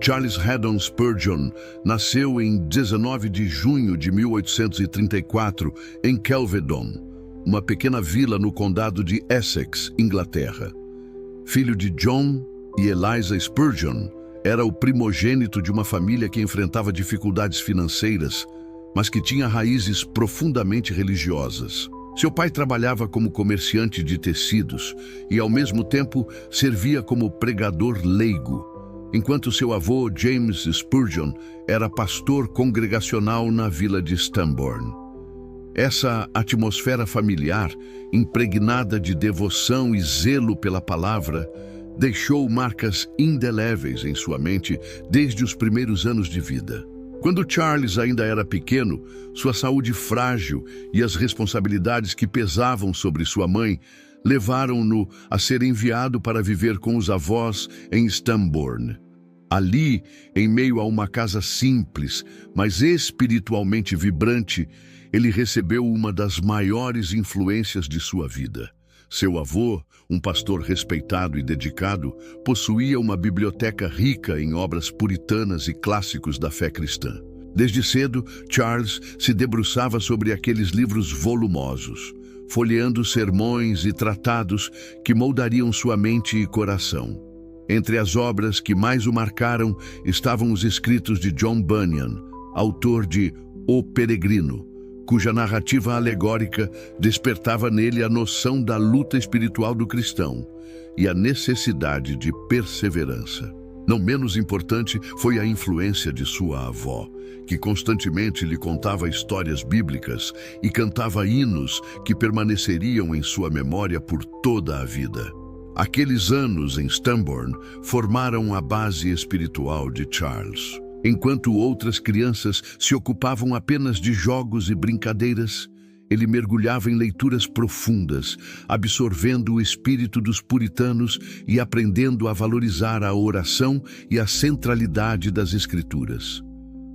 Charles Haddon Spurgeon nasceu em 19 de junho de 1834 em Kelvedon, uma pequena vila no condado de Essex, Inglaterra. Filho de John e Eliza Spurgeon, era o primogênito de uma família que enfrentava dificuldades financeiras, mas que tinha raízes profundamente religiosas. Seu pai trabalhava como comerciante de tecidos e, ao mesmo tempo, servia como pregador leigo, enquanto seu avô, James Spurgeon, era pastor congregacional na vila de Stambourne. Essa atmosfera familiar, impregnada de devoção e zelo pela palavra, deixou marcas indeléveis em sua mente desde os primeiros anos de vida. Quando Charles ainda era pequeno, sua saúde frágil e as responsabilidades que pesavam sobre sua mãe levaram-no a ser enviado para viver com os avós em Stambourne. Ali, em meio a uma casa simples, mas espiritualmente vibrante, ele recebeu uma das maiores influências de sua vida. Seu avô, um pastor respeitado e dedicado, possuía uma biblioteca rica em obras puritanas e clássicos da fé cristã. Desde cedo, Charles se debruçava sobre aqueles livros volumosos, folheando sermões e tratados que moldariam sua mente e coração. Entre as obras que mais o marcaram estavam os escritos de John Bunyan, autor de O Peregrino, cuja narrativa alegórica despertava nele a noção da luta espiritual do cristão e a necessidade de perseverança. Não menos importante foi a influência de sua avó, que constantemente lhe contava histórias bíblicas e cantava hinos que permaneceriam em sua memória por toda a vida. Aqueles anos em Stambourne formaram a base espiritual de Charles. Enquanto outras crianças se ocupavam apenas de jogos e brincadeiras, ele mergulhava em leituras profundas, absorvendo o espírito dos puritanos e aprendendo a valorizar a oração e a centralidade das Escrituras.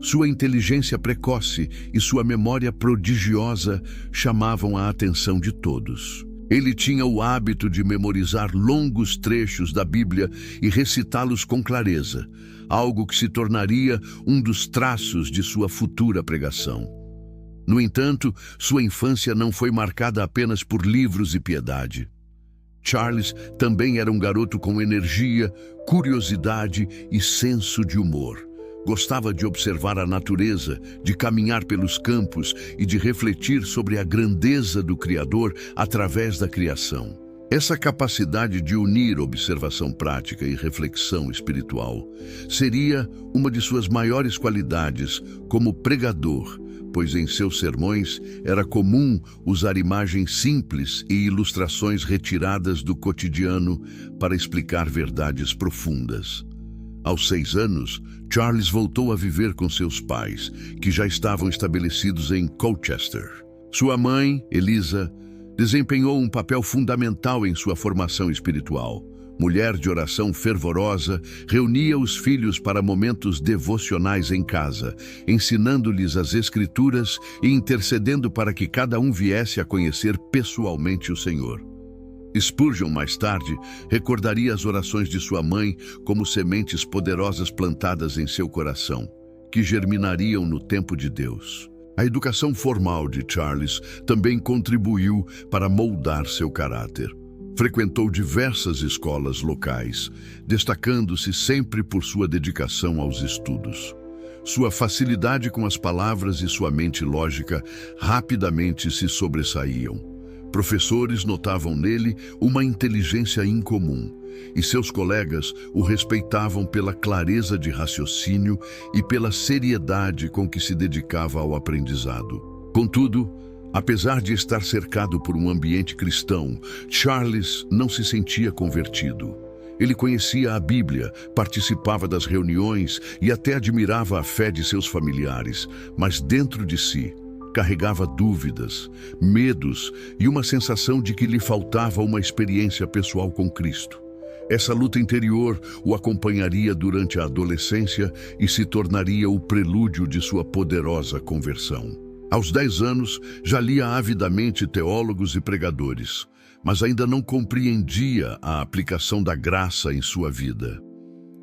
Sua inteligência precoce e sua memória prodigiosa chamavam a atenção de todos. Ele tinha o hábito de memorizar longos trechos da Bíblia e recitá-los com clareza, algo que se tornaria um dos traços de sua futura pregação. No entanto, sua infância não foi marcada apenas por livros e piedade. Charles também era um garoto com energia, curiosidade e senso de humor. Gostava de observar a natureza, de caminhar pelos campos e de refletir sobre a grandeza do Criador através da criação. Essa capacidade de unir observação prática e reflexão espiritual seria uma de suas maiores qualidades como pregador, pois em seus sermões era comum usar imagens simples e ilustrações retiradas do cotidiano para explicar verdades profundas. Aos 6 anos, Charles voltou a viver com seus pais, que já estavam estabelecidos em Colchester. Sua mãe, Eliza, desempenhou um papel fundamental em sua formação espiritual. Mulher de oração fervorosa, reunia os filhos para momentos devocionais em casa, ensinando-lhes as Escrituras e intercedendo para que cada um viesse a conhecer pessoalmente o Senhor. Spurgeon, mais tarde, recordaria as orações de sua mãe como sementes poderosas plantadas em seu coração, que germinariam no tempo de Deus. A educação formal de Charles também contribuiu para moldar seu caráter. Frequentou diversas escolas locais, destacando-se sempre por sua dedicação aos estudos. Sua facilidade com as palavras e sua mente lógica rapidamente se sobressaíam. Professores notavam nele uma inteligência incomum, e seus colegas o respeitavam pela clareza de raciocínio e pela seriedade com que se dedicava ao aprendizado. Contudo, apesar de estar cercado por um ambiente cristão, Charles não se sentia convertido. Ele conhecia a Bíblia, participava das reuniões e até admirava a fé de seus familiares, mas dentro de si carregava dúvidas, medos e uma sensação de que lhe faltava uma experiência pessoal com Cristo. Essa luta interior o acompanharia durante a adolescência e se tornaria o prelúdio de sua poderosa conversão. Aos 10 anos, já lia avidamente teólogos e pregadores, mas ainda não compreendia a aplicação da graça em sua vida.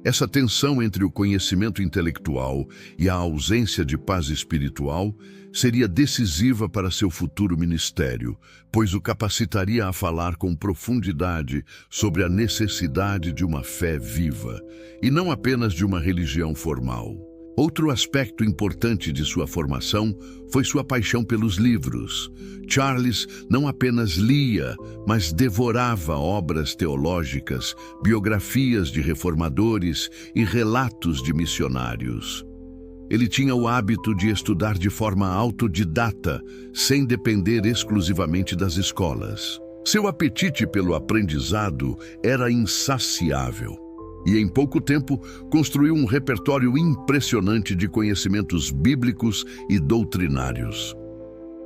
Essa tensão entre o conhecimento intelectual e a ausência de paz espiritual seria decisiva para seu futuro ministério, pois o capacitaria a falar com profundidade sobre a necessidade de uma fé viva, e não apenas de uma religião formal. Outro aspecto importante de sua formação foi sua paixão pelos livros. Charles não apenas lia, mas devorava obras teológicas, biografias de reformadores e relatos de missionários. Ele tinha o hábito de estudar de forma autodidata, sem depender exclusivamente das escolas. Seu apetite pelo aprendizado era insaciável. E em pouco tempo construiu um repertório impressionante de conhecimentos bíblicos e doutrinários.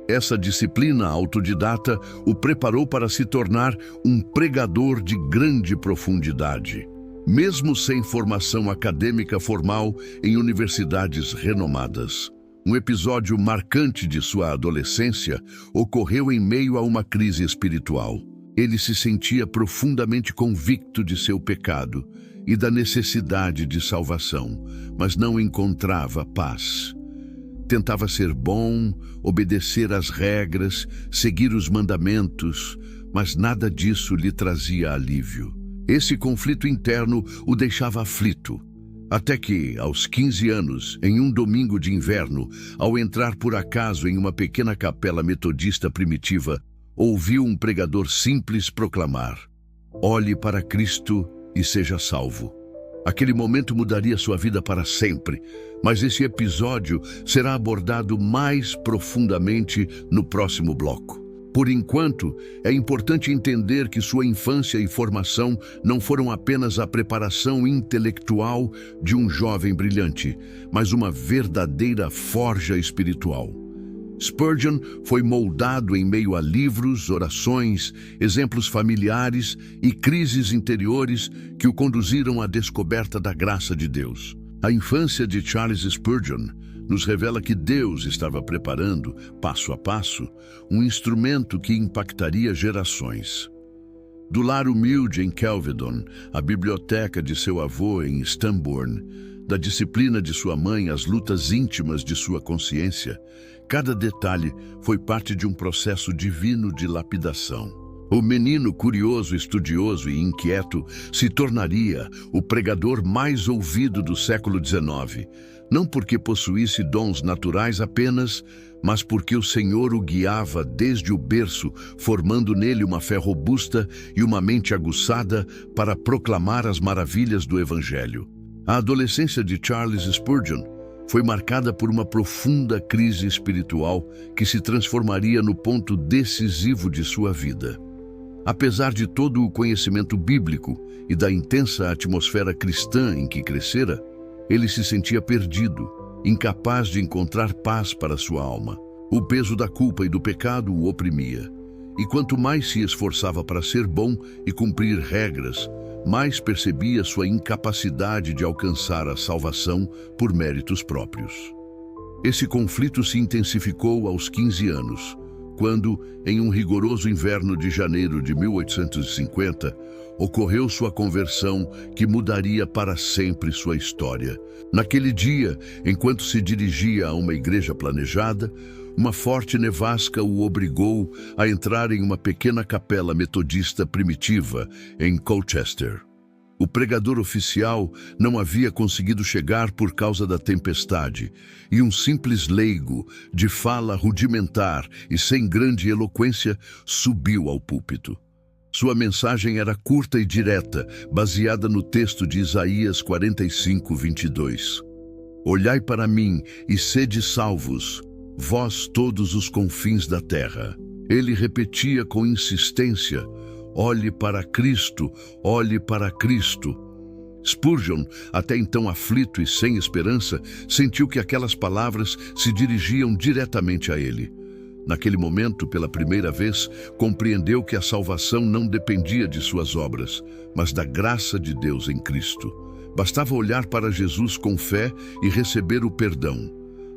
Essa disciplina autodidata o preparou para se tornar um pregador de grande profundidade, mesmo sem formação acadêmica formal em universidades renomadas. Um episódio marcante de sua adolescência ocorreu em meio a uma crise espiritual. Ele se sentia profundamente convicto de seu pecado e da necessidade de salvação, mas não encontrava paz. Tentava ser bom, obedecer às regras, seguir os mandamentos, mas nada disso lhe trazia alívio. Esse conflito interno o deixava aflito, até que, aos 15 anos, em um domingo de inverno, ao entrar por acaso em uma pequena capela metodista primitiva, ouviu um pregador simples proclamar: "Olhe para Cristo e seja salvo." Aquele momento mudaria sua vida para sempre, mas esse episódio será abordado mais profundamente no próximo bloco. Por enquanto, é importante entender que sua infância e formação não foram apenas a preparação intelectual de um jovem brilhante, mas uma verdadeira forja espiritual. Spurgeon foi moldado em meio a livros, orações, exemplos familiares e crises interiores que o conduziram à descoberta da graça de Deus. A infância de Charles Spurgeon nos revela que Deus estava preparando, passo a passo, um instrumento que impactaria gerações. Do lar humilde em Kelvedon, a biblioteca de seu avô em Stambourne, da disciplina de sua mãe às lutas íntimas de sua consciência, cada detalhe foi parte de um processo divino de lapidação. O menino curioso, estudioso e inquieto se tornaria o pregador mais ouvido do século XIX, não porque possuísse dons naturais apenas, mas porque o Senhor o guiava desde o berço, formando nele uma fé robusta e uma mente aguçada para proclamar as maravilhas do Evangelho. A adolescência de Charles Spurgeon foi marcada por uma profunda crise espiritual que se transformaria no ponto decisivo de sua vida. Apesar de todo o conhecimento bíblico e da intensa atmosfera cristã em que crescera, ele se sentia perdido, incapaz de encontrar paz para sua alma. O peso da culpa e do pecado o oprimia. E quanto mais se esforçava para ser bom e cumprir regras, mais percebia sua incapacidade de alcançar a salvação por méritos próprios. Esse conflito se intensificou aos 15 anos, quando, em um rigoroso inverno de janeiro de 1850, ocorreu sua conversão que mudaria para sempre sua história. Naquele dia, enquanto se dirigia a uma igreja planejada, uma forte nevasca o obrigou a entrar em uma pequena capela metodista primitiva em Colchester. O pregador oficial não havia conseguido chegar por causa da tempestade, e um simples leigo, de fala rudimentar e sem grande eloquência, subiu ao púlpito. Sua mensagem era curta e direta, baseada no texto de Isaías 45:22. "Olhai para mim e sede salvos, vós todos os confins da terra." Ele repetia com insistência: "Olhe para Cristo, olhe para Cristo." Spurgeon, até então aflito e sem esperança, sentiu que aquelas palavras se dirigiam diretamente a ele. Naquele momento, pela primeira vez, compreendeu que a salvação não dependia de suas obras, mas da graça de Deus em Cristo. Bastava olhar para Jesus com fé e receber o perdão.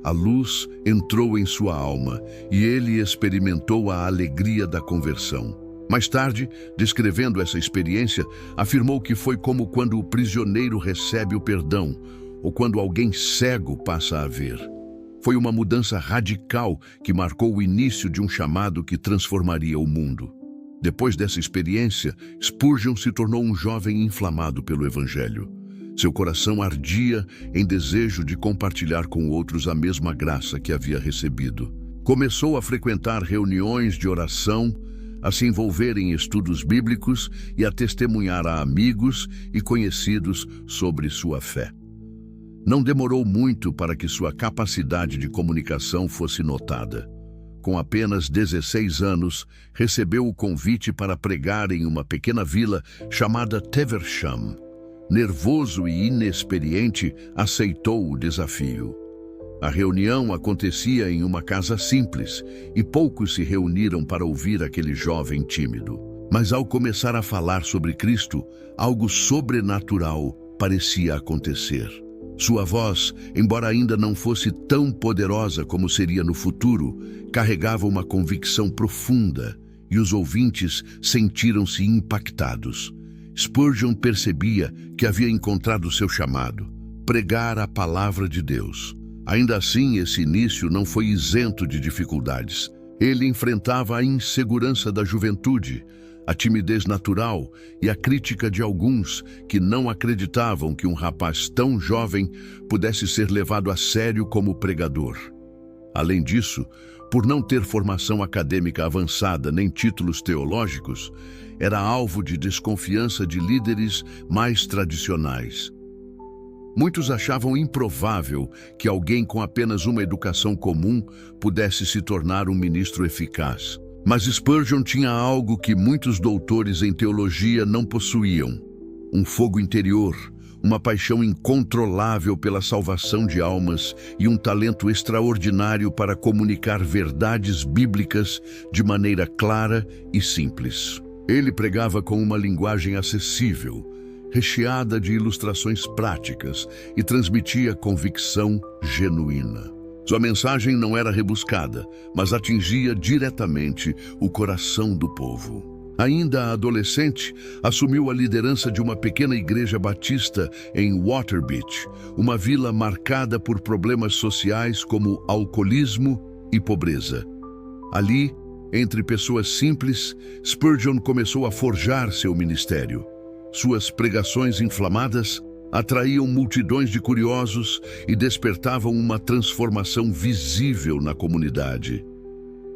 A luz entrou em sua alma e ele experimentou a alegria da conversão. Mais tarde, descrevendo essa experiência, afirmou que foi como quando o prisioneiro recebe o perdão, ou quando alguém cego passa a ver. Foi uma mudança radical que marcou o início de um chamado que transformaria o mundo. Depois dessa experiência, Spurgeon se tornou um jovem inflamado pelo Evangelho. Seu coração ardia em desejo de compartilhar com outros a mesma graça que havia recebido. Começou a frequentar reuniões de oração, a se envolver em estudos bíblicos e a testemunhar a amigos e conhecidos sobre sua fé. Não demorou muito para que sua capacidade de comunicação fosse notada. Com apenas 16 anos, recebeu o convite para pregar em uma pequena vila chamada Teversham. Nervoso e inexperiente, aceitou o desafio. A reunião acontecia em uma casa simples e poucos se reuniram para ouvir aquele jovem tímido. Mas ao começar a falar sobre Cristo, algo sobrenatural parecia acontecer. Sua voz, embora ainda não fosse tão poderosa como seria no futuro, carregava uma convicção profunda e os ouvintes sentiram-se impactados. Spurgeon percebia que havia encontrado seu chamado, pregar a palavra de Deus. Ainda assim, esse início não foi isento de dificuldades. Ele enfrentava a insegurança da juventude, a timidez natural e a crítica de alguns que não acreditavam que um rapaz tão jovem pudesse ser levado a sério como pregador. Além disso, por não ter formação acadêmica avançada nem títulos teológicos, era alvo de desconfiança de líderes mais tradicionais. Muitos achavam improvável que alguém com apenas uma educação comum pudesse se tornar um ministro eficaz. Mas Spurgeon tinha algo que muitos doutores em teologia não possuíam: um fogo interior, uma paixão incontrolável pela salvação de almas e um talento extraordinário para comunicar verdades bíblicas de maneira clara e simples. Ele pregava com uma linguagem acessível, recheada de ilustrações práticas, e transmitia convicção genuína. Sua mensagem não era rebuscada, mas atingia diretamente o coração do povo. Ainda adolescente, assumiu a liderança de uma pequena igreja batista em Waterbeach, uma vila marcada por problemas sociais como alcoolismo e pobreza. Ali, entre pessoas simples, Spurgeon começou a forjar seu ministério. Suas pregações inflamadas atraíam multidões de curiosos e despertavam uma transformação visível na comunidade.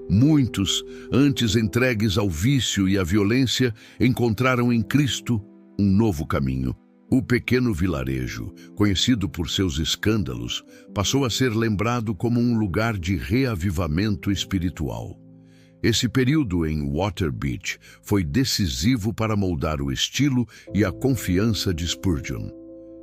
Muitos, antes entregues ao vício e à violência, encontraram em Cristo um novo caminho. O pequeno vilarejo, conhecido por seus escândalos, passou a ser lembrado como um lugar de reavivamento espiritual. Esse período em Waterbeach foi decisivo para moldar o estilo e a confiança de Spurgeon.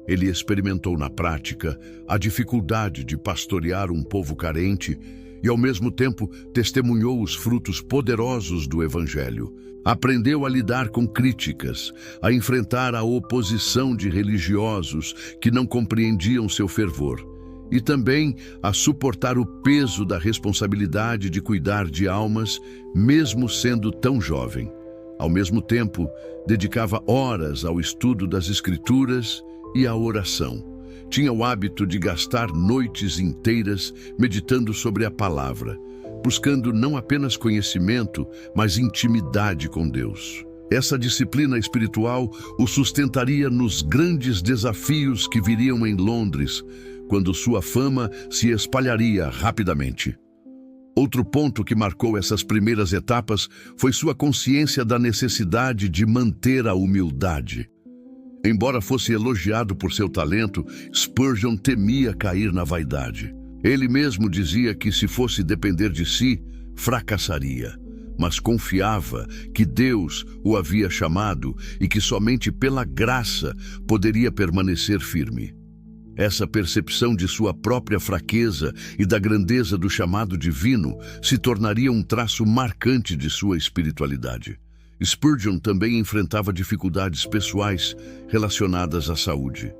Ele experimentou na prática a dificuldade de pastorear um povo carente e, ao mesmo tempo, testemunhou os frutos poderosos do Evangelho. Aprendeu a lidar com críticas, a enfrentar a oposição de religiosos que não compreendiam seu fervor, e também a suportar o peso da responsabilidade de cuidar de almas, mesmo sendo tão jovem. Ao mesmo tempo, dedicava horas ao estudo das Escrituras e à oração. Tinha o hábito de gastar noites inteiras meditando sobre a palavra, buscando não apenas conhecimento, mas intimidade com Deus. Essa disciplina espiritual o sustentaria nos grandes desafios que viriam em Londres, quando sua fama se espalharia rapidamente. Outro ponto que marcou essas primeiras etapas foi sua consciência da necessidade de manter a humildade. Embora fosse elogiado por seu talento, Spurgeon temia cair na vaidade. Ele mesmo dizia que, se fosse depender de si, fracassaria, mas confiava que Deus o havia chamado e que somente pela graça poderia permanecer firme. Essa percepção de sua própria fraqueza e da grandeza do chamado divino se tornaria um traço marcante de sua espiritualidade. Spurgeon também enfrentava dificuldades pessoais relacionadas à saúde.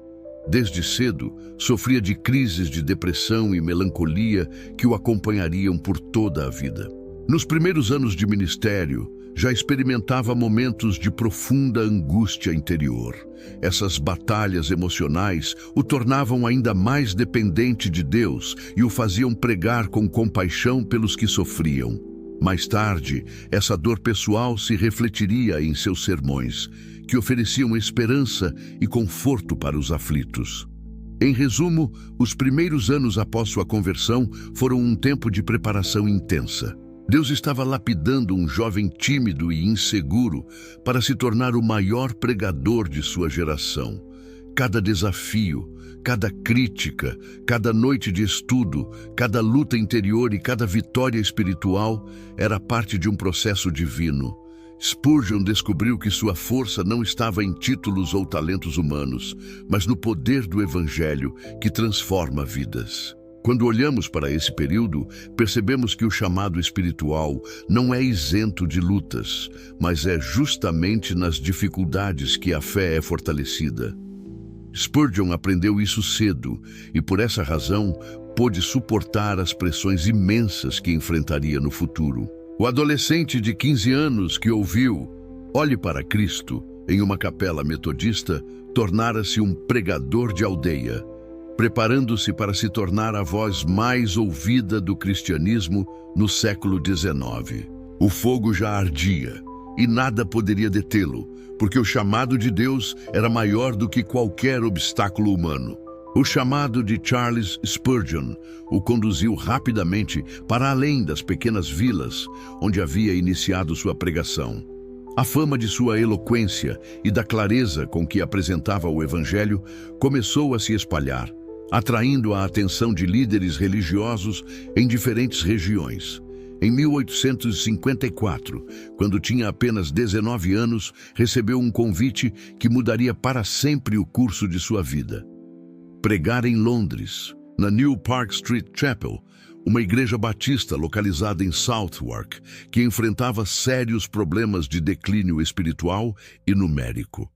Desde cedo, sofria de crises de depressão e melancolia que o acompanhariam por toda a vida. Nos primeiros anos de ministério, já experimentava momentos de profunda angústia interior. Essas batalhas emocionais o tornavam ainda mais dependente de Deus e o faziam pregar com compaixão pelos que sofriam. Mais tarde, essa dor pessoal se refletiria em seus sermões, que ofereciam esperança e conforto para os aflitos. Em resumo, os primeiros anos após sua conversão foram um tempo de preparação intensa. Deus estava lapidando um jovem tímido e inseguro para se tornar o maior pregador de sua geração. Cada desafio, cada crítica, cada noite de estudo, cada luta interior e cada vitória espiritual era parte de um processo divino. Spurgeon descobriu que sua força não estava em títulos ou talentos humanos, mas no poder do Evangelho que transforma vidas. Quando olhamos para esse período, percebemos que o chamado espiritual não é isento de lutas, mas é justamente nas dificuldades que a fé é fortalecida. Spurgeon aprendeu isso cedo e, por essa razão, pôde suportar as pressões imensas que enfrentaria no futuro. O adolescente de 15 anos que ouviu "Olhe para Cristo" em uma capela metodista tornara-se um pregador de aldeia, preparando-se para se tornar a voz mais ouvida do cristianismo no século XIX. O fogo já ardia e nada poderia detê-lo, porque o chamado de Deus era maior do que qualquer obstáculo humano. O chamado de Charles Spurgeon o conduziu rapidamente para além das pequenas vilas onde havia iniciado sua pregação. A fama de sua eloquência e da clareza com que apresentava o Evangelho começou a se espalhar, atraindo a atenção de líderes religiosos em diferentes regiões. Em 1854, quando tinha apenas 19 anos, recebeu um convite que mudaria para sempre o curso de sua vida. Pregar em Londres, na New Park Street Chapel, uma igreja batista localizada em Southwark, que enfrentava sérios problemas de declínio espiritual e numérico.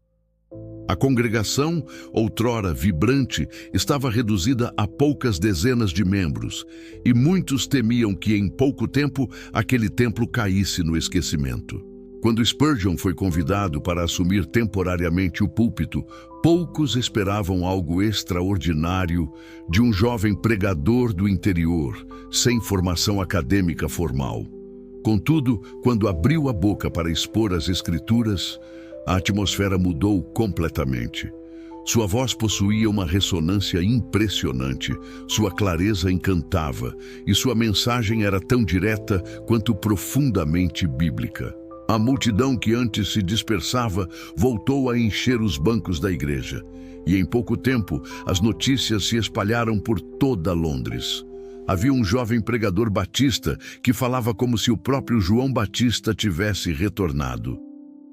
A congregação, outrora vibrante, estava reduzida a poucas dezenas de membros, e muitos temiam que em pouco tempo aquele templo caísse no esquecimento. Quando Spurgeon foi convidado para assumir temporariamente o púlpito, poucos esperavam algo extraordinário de um jovem pregador do interior, sem formação acadêmica formal. Contudo, quando abriu a boca para expor as Escrituras, a atmosfera mudou completamente. Sua voz possuía uma ressonância impressionante, sua clareza encantava, e sua mensagem era tão direta quanto profundamente bíblica. A multidão que antes se dispersava voltou a encher os bancos da igreja, e em pouco tempo as notícias se espalharam por toda Londres. Havia um jovem pregador batista que falava como se o próprio João Batista tivesse retornado.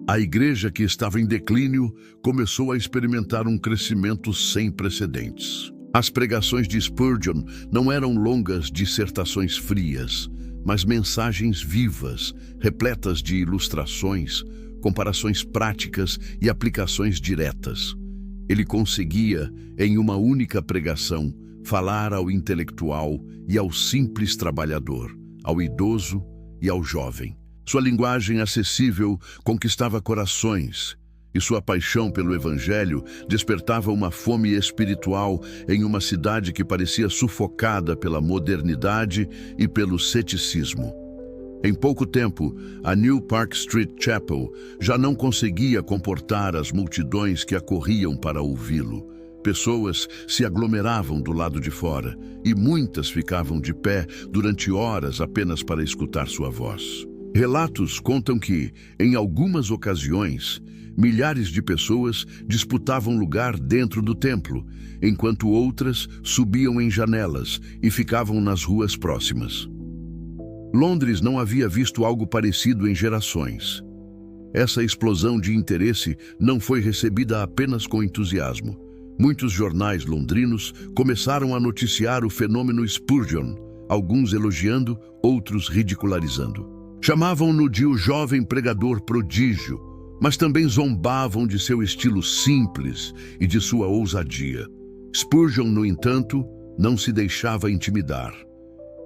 A igreja, que estava em declínio, começou a experimentar um crescimento sem precedentes. As pregações de Spurgeon não eram longas dissertações frias, mas mensagens vivas, repletas de ilustrações, comparações práticas e aplicações diretas. Ele conseguia, em uma única pregação, falar ao intelectual e ao simples trabalhador, ao idoso e ao jovem. Sua linguagem acessível conquistava corações, e sua paixão pelo Evangelho despertava uma fome espiritual em uma cidade que parecia sufocada pela modernidade e pelo ceticismo. Em pouco tempo, a New Park Street Chapel já não conseguia comportar as multidões que acorriam para ouvi-lo. Pessoas se aglomeravam do lado de fora e muitas ficavam de pé durante horas apenas para escutar sua voz. Relatos contam que, em algumas ocasiões, milhares de pessoas disputavam lugar dentro do templo, enquanto outras subiam em janelas e ficavam nas ruas próximas. Londres não havia visto algo parecido em gerações. Essa explosão de interesse não foi recebida apenas com entusiasmo. Muitos jornais londrinos começaram a noticiar o fenômeno Spurgeon, alguns elogiando, outros ridicularizando. Chamavam-no de o jovem pregador prodígio, mas também zombavam de seu estilo simples e de sua ousadia. Spurgeon, no entanto, não se deixava intimidar.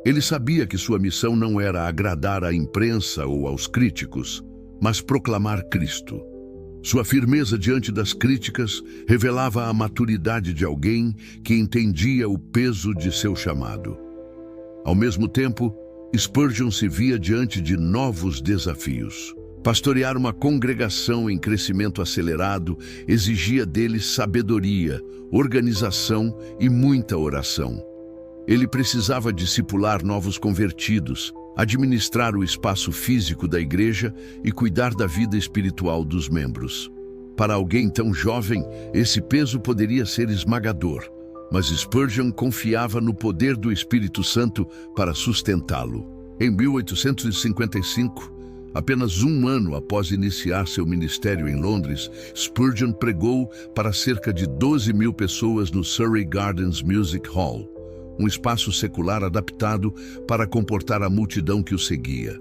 Ele sabia que sua missão não era agradar à imprensa ou aos críticos, mas proclamar Cristo. Sua firmeza diante das críticas revelava a maturidade de alguém que entendia o peso de seu chamado. Ao mesmo tempo, Spurgeon se via diante de novos desafios. Pastorear uma congregação em crescimento acelerado exigia dele sabedoria, organização e muita oração. Ele precisava discipular novos convertidos, administrar o espaço físico da igreja e cuidar da vida espiritual dos membros. Para alguém tão jovem, esse peso poderia ser esmagador, mas Spurgeon confiava no poder do Espírito Santo para sustentá-lo. Em 1855, apenas um ano após iniciar seu ministério em Londres, Spurgeon pregou para cerca de 12.000 pessoas no Surrey Gardens Music Hall, um espaço secular adaptado para comportar a multidão que o seguia.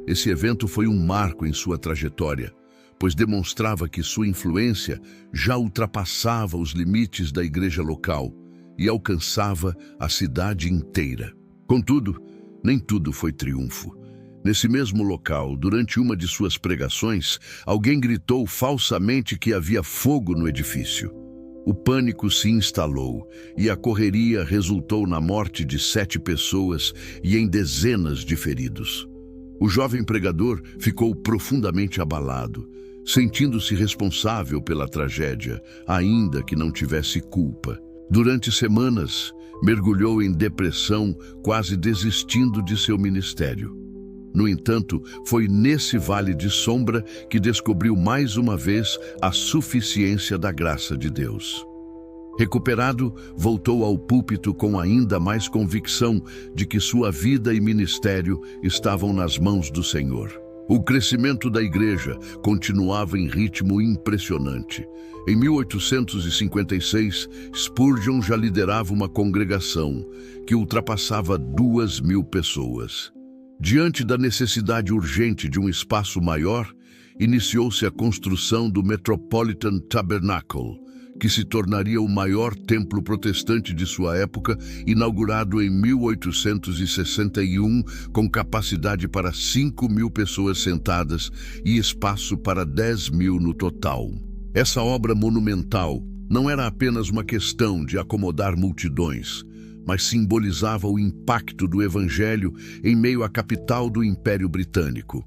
Esse evento foi um marco em sua trajetória, pois demonstrava que sua influência já ultrapassava os limites da igreja local e alcançava a cidade inteira. Contudo, nem tudo foi triunfo. Nesse mesmo local, durante uma de suas pregações, alguém gritou falsamente que havia fogo no edifício. O pânico se instalou e a correria resultou na morte de 7 pessoas e em dezenas de feridos. O jovem pregador ficou profundamente abalado, sentindo-se responsável pela tragédia, ainda que não tivesse culpa. Durante semanas, mergulhou em depressão, quase desistindo de seu ministério. No entanto, foi nesse vale de sombra que descobriu mais uma vez a suficiência da graça de Deus. Recuperado, voltou ao púlpito com ainda mais convicção de que sua vida e ministério estavam nas mãos do Senhor. O crescimento da igreja continuava em ritmo impressionante. Em 1856, Spurgeon já liderava uma congregação que ultrapassava 2.000 pessoas. Diante da necessidade urgente de um espaço maior, iniciou-se a construção do Metropolitan Tabernacle, que se tornaria o maior templo protestante de sua época, inaugurado em 1861, com capacidade para 5.000 pessoas sentadas e espaço para 10.000 no total. Essa obra monumental não era apenas uma questão de acomodar multidões, mas simbolizava o impacto do Evangelho em meio à capital do Império Britânico.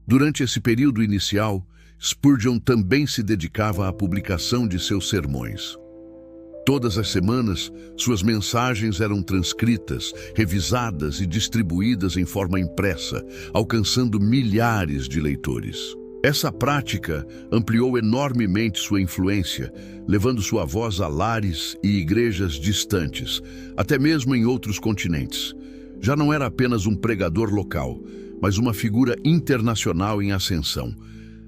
Durante esse período inicial, Spurgeon também se dedicava à publicação de seus sermões. Todas as semanas, suas mensagens eram transcritas, revisadas e distribuídas em forma impressa, alcançando milhares de leitores. Essa prática ampliou enormemente sua influência, levando sua voz a lares e igrejas distantes, até mesmo em outros continentes. Já não era apenas um pregador local, mas uma figura internacional em ascensão.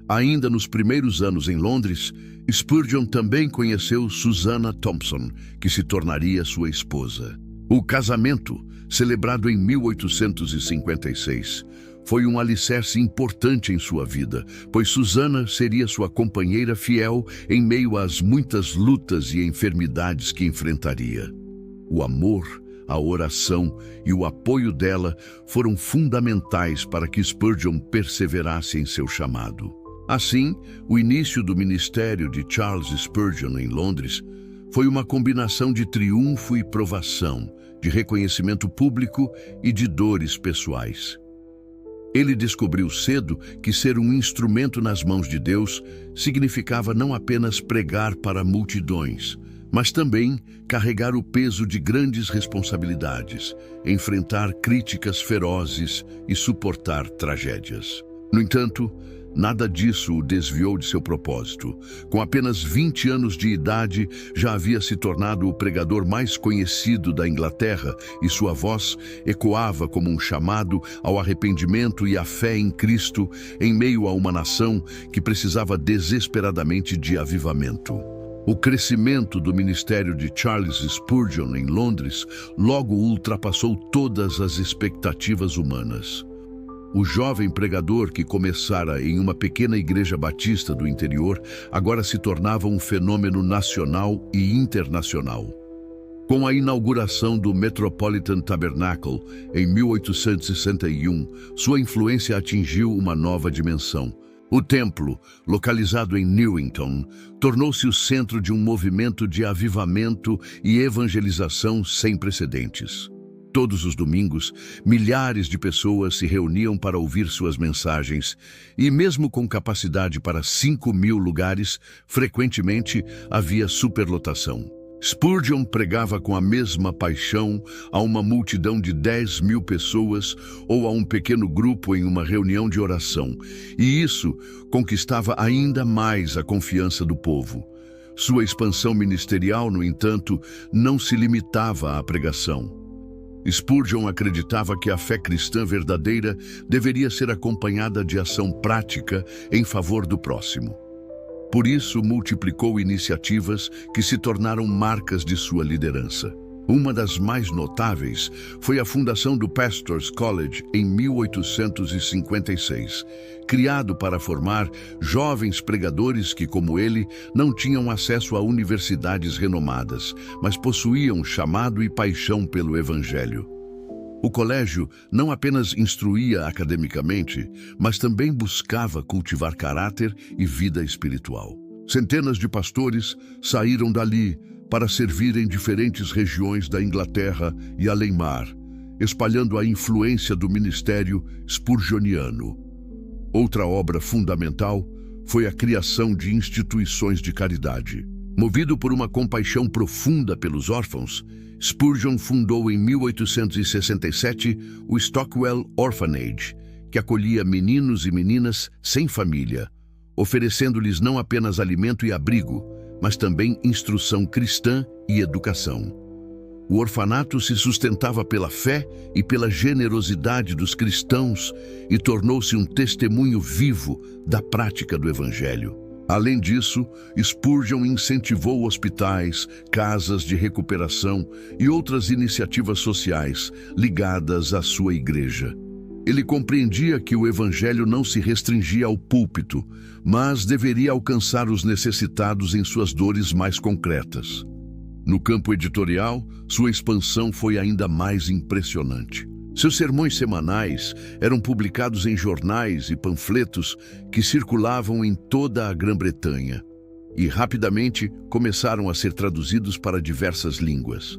Ainda nos primeiros anos em Londres, Spurgeon também conheceu Susanna Thompson, que se tornaria sua esposa. O casamento, celebrado em 1856, foi um alicerce importante em sua vida, pois Susanna seria sua companheira fiel em meio às muitas lutas e enfermidades que enfrentaria. O amor, a oração e o apoio dela foram fundamentais para que Spurgeon perseverasse em seu chamado. Assim, o início do ministério de Charles Spurgeon em Londres foi uma combinação de triunfo e provação, de reconhecimento público e de dores pessoais. Ele descobriu cedo que ser um instrumento nas mãos de Deus significava não apenas pregar para multidões, mas também carregar o peso de grandes responsabilidades, enfrentar críticas ferozes e suportar tragédias. No entanto, nada disso o desviou de seu propósito. Com apenas 20 anos de idade, já havia se tornado o pregador mais conhecido da Inglaterra e sua voz ecoava como um chamado ao arrependimento e à fé em Cristo em meio a uma nação que precisava desesperadamente de avivamento. O crescimento do ministério de Charles Spurgeon em Londres logo ultrapassou todas as expectativas humanas. O jovem pregador que começara em uma pequena igreja batista do interior agora se tornava um fenômeno nacional e internacional. Com a inauguração do Metropolitan Tabernacle em 1861, sua influência atingiu uma nova dimensão. O templo, localizado em Newington, tornou-se o centro de um movimento de avivamento e evangelização sem precedentes. Todos os domingos, milhares de pessoas se reuniam para ouvir suas mensagens, e mesmo com capacidade para 5.000 lugares, frequentemente havia superlotação. Spurgeon pregava com a mesma paixão a uma multidão de 10.000 pessoas ou a um pequeno grupo em uma reunião de oração, e isso conquistava ainda mais a confiança do povo. Sua expansão ministerial, no entanto, não se limitava à pregação. Spurgeon acreditava que a fé cristã verdadeira deveria ser acompanhada de ação prática em favor do próximo. Por isso, multiplicou iniciativas que se tornaram marcas de sua liderança. Uma das mais notáveis foi a fundação do Pastors College em 1856, criado para formar jovens pregadores que, como ele, não tinham acesso a universidades renomadas, mas possuíam chamado e paixão pelo Evangelho. O colégio não apenas instruía academicamente, mas também buscava cultivar caráter e vida espiritual. Centenas de pastores saíram dali para servir em diferentes regiões da Inglaterra e além-mar, espalhando a influência do ministério spurgeoniano. Outra obra fundamental foi a criação de instituições de caridade. Movido por uma compaixão profunda pelos órfãos, Spurgeon fundou em 1867 o Stockwell Orphanage, que acolhia meninos e meninas sem família, oferecendo-lhes não apenas alimento e abrigo, mas também instrução cristã e educação. O orfanato se sustentava pela fé e pela generosidade dos cristãos e tornou-se um testemunho vivo da prática do Evangelho. Além disso, Spurgeon incentivou hospitais, casas de recuperação e outras iniciativas sociais ligadas à sua igreja. Ele compreendia que o Evangelho não se restringia ao púlpito, mas deveria alcançar os necessitados em suas dores mais concretas. No campo editorial, sua expansão foi ainda mais impressionante. Seus sermões semanais eram publicados em jornais e panfletos que circulavam em toda a Grã-Bretanha e rapidamente começaram a ser traduzidos para diversas línguas.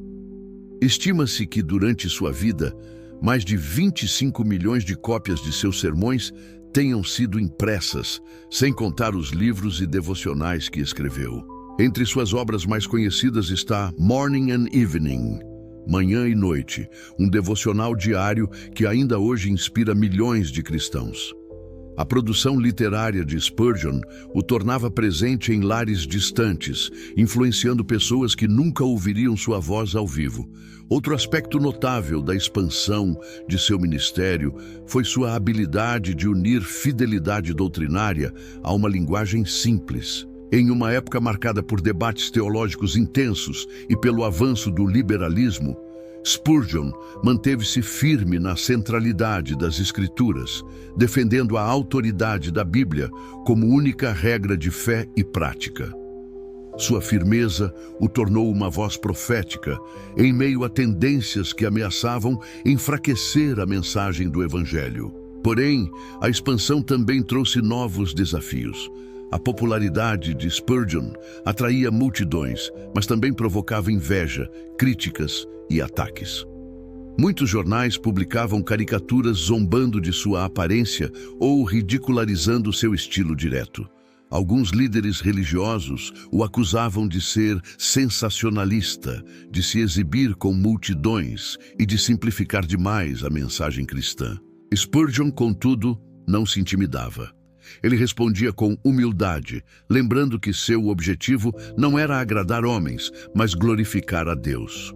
Estima-se que durante sua vida, mais de 25 milhões de cópias de seus sermões tenham sido impressas, sem contar os livros e devocionais que escreveu. Entre suas obras mais conhecidas está Morning and Evening, Manhã e Noite, um devocional diário que ainda hoje inspira milhões de cristãos. A produção literária de Spurgeon o tornava presente em lares distantes, influenciando pessoas que nunca ouviriam sua voz ao vivo. Outro aspecto notável da expansão de seu ministério foi sua habilidade de unir fidelidade doutrinária a uma linguagem simples. Em uma época marcada por debates teológicos intensos e pelo avanço do liberalismo, Spurgeon manteve-se firme na centralidade das Escrituras, defendendo a autoridade da Bíblia como única regra de fé e prática. Sua firmeza o tornou uma voz profética em meio a tendências que ameaçavam enfraquecer a mensagem do Evangelho. Porém, a expansão também trouxe novos desafios. A popularidade de Spurgeon atraía multidões, mas também provocava inveja, críticas e ataques. Muitos jornais publicavam caricaturas zombando de sua aparência ou ridicularizando seu estilo direto. Alguns líderes religiosos o acusavam de ser sensacionalista, de se exibir com multidões e de simplificar demais a mensagem cristã. Spurgeon, contudo, não se intimidava. Ele respondia com humildade, lembrando que seu objetivo não era agradar homens, mas glorificar a Deus.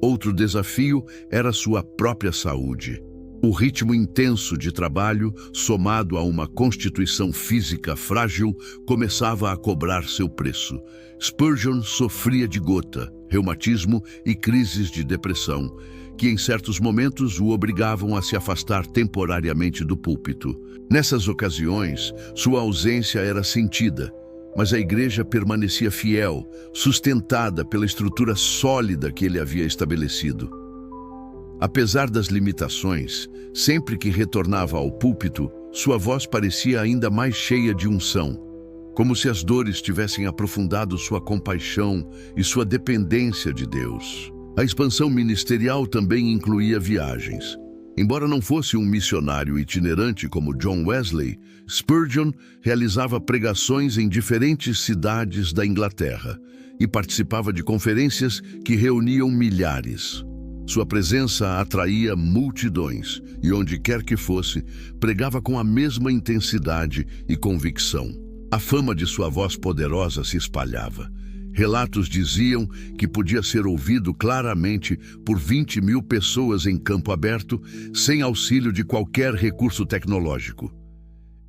Outro desafio era sua própria saúde. O ritmo intenso de trabalho, somado a uma constituição física frágil, começava a cobrar seu preço. Spurgeon sofria de gota, reumatismo e crises de depressão, que em certos momentos o obrigavam a se afastar temporariamente do púlpito. Nessas ocasiões, sua ausência era sentida, Mas a igreja permanecia fiel, sustentada pela estrutura sólida que ele havia estabelecido. Apesar das limitações, sempre que retornava ao púlpito, sua voz parecia ainda mais cheia de unção, como se as dores tivessem aprofundado sua compaixão e sua dependência de Deus. A expansão ministerial também incluía viagens. Embora não fosse um missionário itinerante como John Wesley, Spurgeon realizava pregações em diferentes cidades da Inglaterra e participava de conferências que reuniam milhares. Sua presença atraía multidões e, onde quer que fosse, pregava com a mesma intensidade e convicção. A fama de sua voz poderosa se espalhava. Relatos diziam que podia ser ouvido claramente por 20.000 pessoas em campo aberto, sem auxílio de qualquer recurso tecnológico.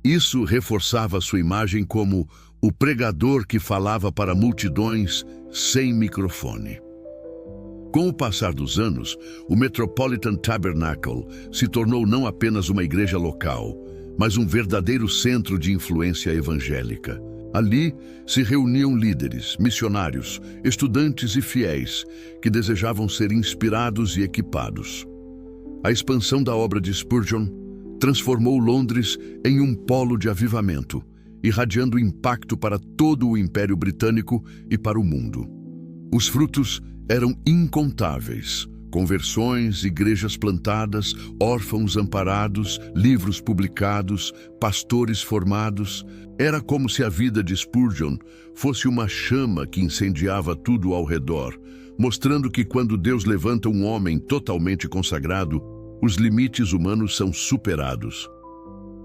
Isso reforçava sua imagem como o pregador que falava para multidões sem microfone. Com o passar dos anos, o Metropolitan Tabernacle se tornou não apenas uma igreja local, mas um verdadeiro centro de influência evangélica. Ali se reuniam líderes, missionários, estudantes e fiéis que desejavam ser inspirados e equipados. A expansão da obra de Spurgeon transformou Londres em um polo de avivamento, irradiando impacto para todo o Império Britânico e para o mundo. Os frutos eram incontáveis: conversões, igrejas plantadas, órfãos amparados, livros publicados, pastores formados. Era como se a vida de Spurgeon fosse uma chama que incendiava tudo ao redor, mostrando que quando Deus levanta um homem totalmente consagrado, os limites humanos são superados.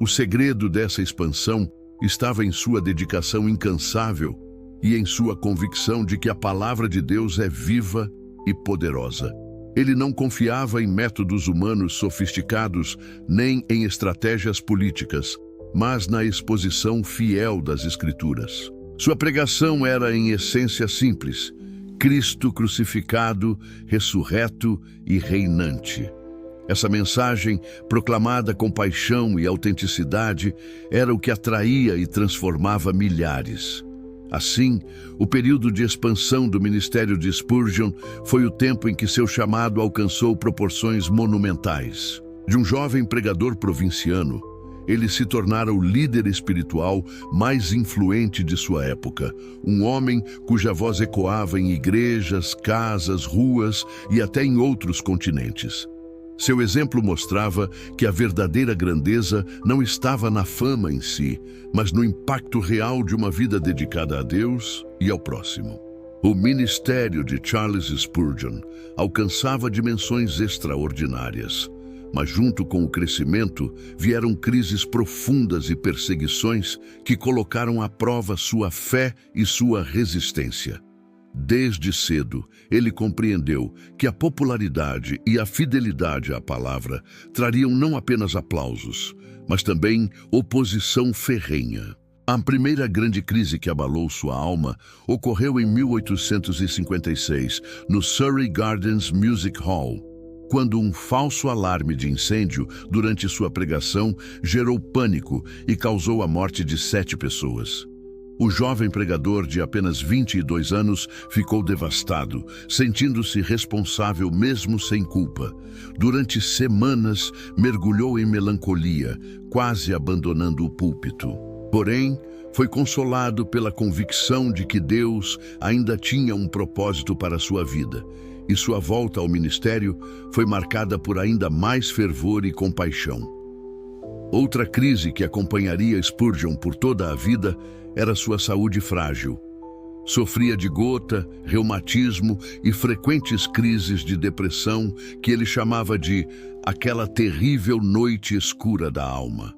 O segredo dessa expansão estava em sua dedicação incansável e em sua convicção de que a palavra de Deus é viva e poderosa. Ele não confiava em métodos humanos sofisticados nem em estratégias políticas, mas na exposição fiel das Escrituras. Sua pregação era, em essência, simples: Cristo crucificado, ressurreto e reinante. Essa mensagem, proclamada com paixão e autenticidade, era o que atraía e transformava milhares. Assim, o período de expansão do ministério de Spurgeon foi o tempo em que seu chamado alcançou proporções monumentais. De um jovem pregador provinciano, ele se tornara o líder espiritual mais influente de sua época, um homem cuja voz ecoava em igrejas, casas, ruas e até em outros continentes. Seu exemplo mostrava que a verdadeira grandeza não estava na fama em si, mas no impacto real de uma vida dedicada a Deus e ao próximo. O ministério de Charles Spurgeon alcançava dimensões extraordinárias, mas junto com o crescimento vieram crises profundas e perseguições que colocaram à prova sua fé e sua resistência. Desde cedo, ele compreendeu que a popularidade e a fidelidade à palavra trariam não apenas aplausos, mas também oposição ferrenha. A primeira grande crise que abalou sua alma ocorreu em 1856, no Surrey Gardens Music Hall, quando um falso alarme de incêndio durante sua pregação gerou pânico e causou a morte de 7 pessoas. O jovem pregador de apenas 22 anos ficou devastado, sentindo-se responsável mesmo sem culpa. Durante semanas, mergulhou em melancolia, quase abandonando o púlpito. Porém, foi consolado pela convicção de que Deus ainda tinha um propósito para sua vida, e sua volta ao ministério foi marcada por ainda mais fervor e compaixão. Outra crise que acompanharia Spurgeon por toda a vida era sua saúde frágil. Sofria de gota, reumatismo e frequentes crises de depressão que ele chamava de aquela terrível noite escura da alma.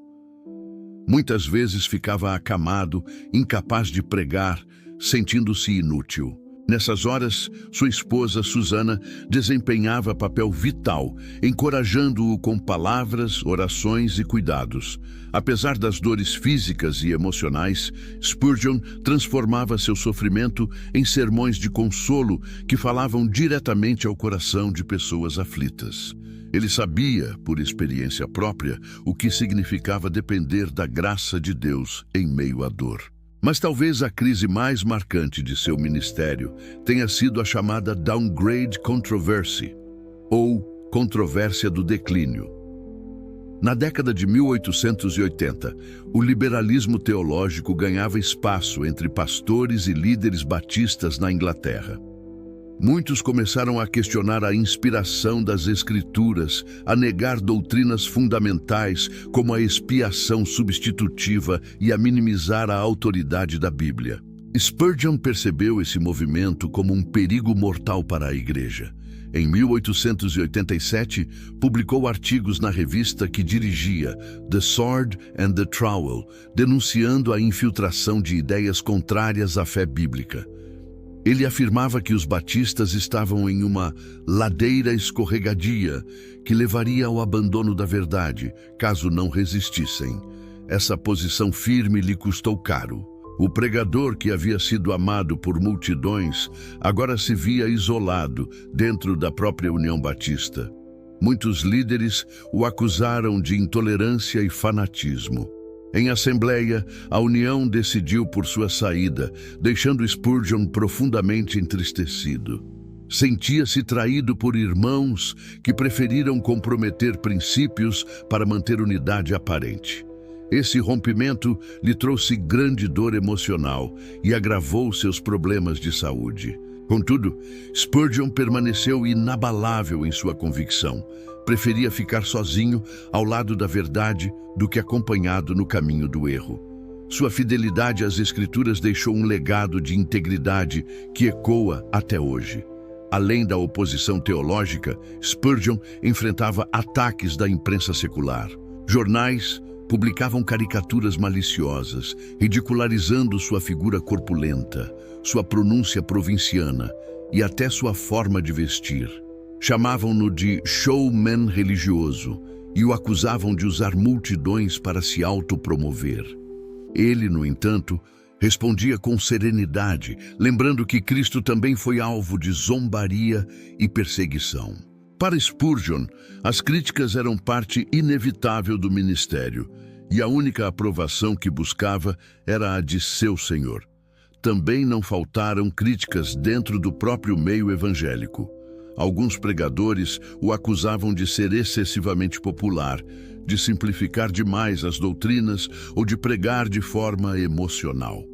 Muitas vezes ficava acamado, incapaz de pregar, sentindo-se inútil. Nessas horas, sua esposa, Susana, desempenhava papel vital, encorajando-o com palavras, orações e cuidados. Apesar das dores físicas e emocionais, Spurgeon transformava seu sofrimento em sermões de consolo que falavam diretamente ao coração de pessoas aflitas. Ele sabia, por experiência própria, o que significava depender da graça de Deus em meio à dor. Mas talvez a crise mais marcante de seu ministério tenha sido a chamada Downgrade Controversy, ou controvérsia do declínio. Na década de 1880, o liberalismo teológico ganhava espaço entre pastores e líderes batistas na Inglaterra. Muitos começaram a questionar a inspiração das Escrituras, a negar doutrinas fundamentais como a expiação substitutiva e a minimizar a autoridade da Bíblia. Spurgeon percebeu esse movimento como um perigo mortal para a Igreja. Em 1887, publicou artigos na revista que dirigia, The Sword and the Trowel, denunciando a infiltração de ideias contrárias à fé bíblica. Ele afirmava que os batistas estavam em uma ladeira escorregadia que levaria ao abandono da verdade, caso não resistissem. Essa posição firme lhe custou caro. O pregador, que havia sido amado por multidões, agora se via isolado dentro da própria União Batista. Muitos líderes o acusaram de intolerância e fanatismo. Em assembleia, a União decidiu por sua saída, deixando Spurgeon profundamente entristecido. Sentia-se traído por irmãos que preferiram comprometer princípios para manter unidade aparente. Esse rompimento lhe trouxe grande dor emocional e agravou seus problemas de saúde. Contudo, Spurgeon permaneceu inabalável em sua convicção. Preferia ficar sozinho ao lado da verdade do que acompanhado no caminho do erro. Sua fidelidade às Escrituras deixou um legado de integridade que ecoa até hoje. Além da oposição teológica, Spurgeon enfrentava ataques da imprensa secular. Jornais publicavam caricaturas maliciosas, ridicularizando sua figura corpulenta, sua pronúncia provinciana e até sua forma de vestir. Chamavam-no de showman religioso e o acusavam de usar multidões para se autopromover. Ele, no entanto, respondia com serenidade, lembrando que Cristo também foi alvo de zombaria e perseguição. Para Spurgeon, as críticas eram parte inevitável do ministério, e a única aprovação que buscava era a de seu Senhor. Também não faltaram críticas dentro do próprio meio evangélico. Alguns pregadores o acusavam de ser excessivamente popular, de simplificar demais as doutrinas ou de pregar de forma emocional.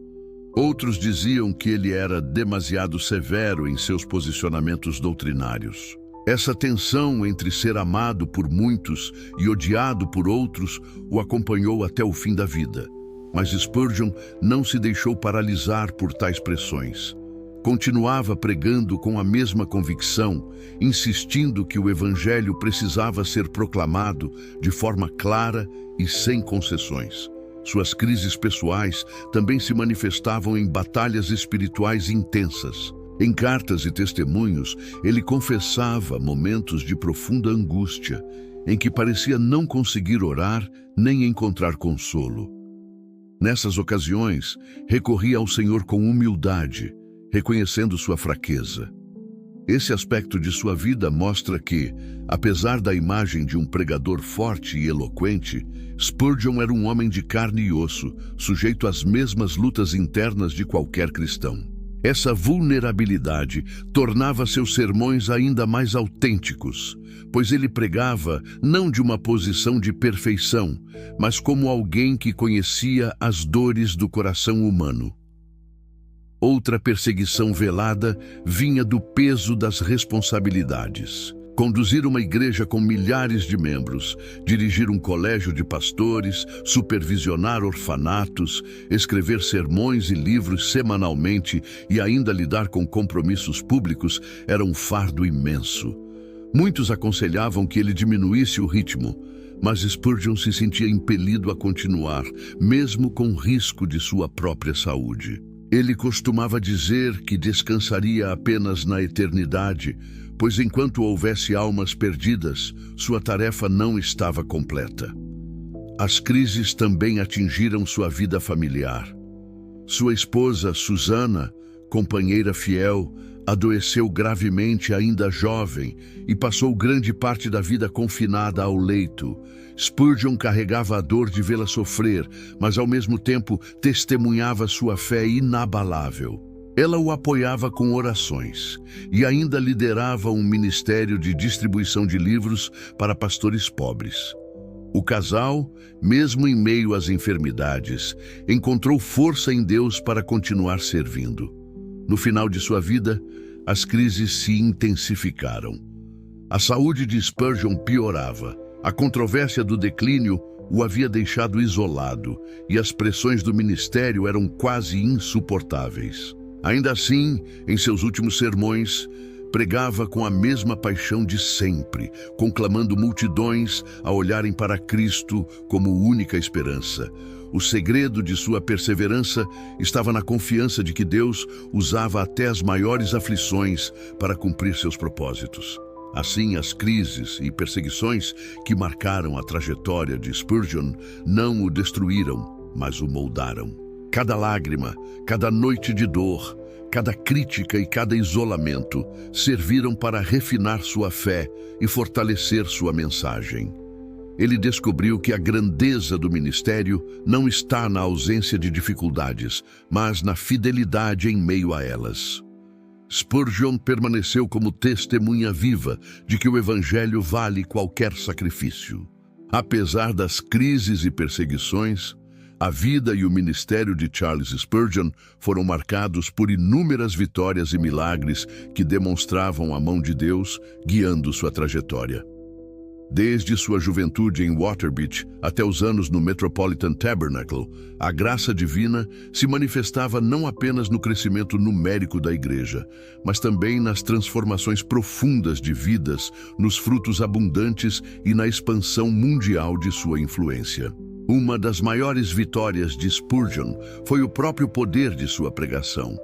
Outros diziam que ele era demasiado severo em seus posicionamentos doutrinários. Essa tensão entre ser amado por muitos e odiado por outros o acompanhou até o fim da vida. Mas Spurgeon não se deixou paralisar por tais pressões. Continuava pregando com a mesma convicção, insistindo que o Evangelho precisava ser proclamado de forma clara e sem concessões. Suas crises pessoais também se manifestavam em batalhas espirituais intensas. Em cartas e testemunhos, ele confessava momentos de profunda angústia, em que parecia não conseguir orar nem encontrar consolo. Nessas ocasiões, recorria ao Senhor com humildade, reconhecendo sua fraqueza. Esse aspecto de sua vida mostra que, apesar da imagem de um pregador forte e eloquente, Spurgeon era um homem de carne e osso, sujeito às mesmas lutas internas de qualquer cristão. Essa vulnerabilidade tornava seus sermões ainda mais autênticos, pois ele pregava não de uma posição de perfeição, mas como alguém que conhecia as dores do coração humano. Outra perseguição velada vinha do peso das responsabilidades. Conduzir uma igreja com milhares de membros, dirigir um colégio de pastores, supervisionar orfanatos, escrever sermões e livros semanalmente e ainda lidar com compromissos públicos era um fardo imenso. Muitos aconselhavam que ele diminuísse o ritmo, mas Spurgeon se sentia impelido a continuar, mesmo com risco de sua própria saúde. Ele costumava dizer que descansaria apenas na eternidade, pois enquanto houvesse almas perdidas, sua tarefa não estava completa. As crises também atingiram sua vida familiar. Sua esposa, Susana, companheira fiel, adoeceu gravemente ainda jovem e passou grande parte da vida confinada ao leito. Spurgeon carregava a dor de vê-la sofrer, mas ao mesmo tempo testemunhava sua fé inabalável. Ela o apoiava com orações e ainda liderava um ministério de distribuição de livros para pastores pobres. O casal, mesmo em meio às enfermidades, encontrou força em Deus para continuar servindo. No final de sua vida, as crises se intensificaram. A saúde de Spurgeon piorava. A controvérsia do declínio o havia deixado isolado e as pressões do ministério eram quase insuportáveis. Ainda assim, em seus últimos sermões, pregava com a mesma paixão de sempre, conclamando multidões a olharem para Cristo como única esperança. O segredo de sua perseverança estava na confiança de que Deus usava até as maiores aflições para cumprir seus propósitos. Assim, as crises e perseguições que marcaram a trajetória de Spurgeon não o destruíram, mas o moldaram. Cada lágrima, cada noite de dor, cada crítica e cada isolamento serviram para refinar sua fé e fortalecer sua mensagem. Ele descobriu que a grandeza do ministério não está na ausência de dificuldades, mas na fidelidade em meio a elas. Spurgeon permaneceu como testemunha viva de que o Evangelho vale qualquer sacrifício. Apesar das crises e perseguições, a vida e o ministério de Charles Spurgeon foram marcados por inúmeras vitórias e milagres que demonstravam a mão de Deus guiando sua trajetória. Desde sua juventude em Waterbeach até os anos no Metropolitan Tabernacle, a graça divina se manifestava não apenas no crescimento numérico da igreja, mas também nas transformações profundas de vidas, nos frutos abundantes e na expansão mundial de sua influência. Uma das maiores vitórias de Spurgeon foi o próprio poder de sua pregação.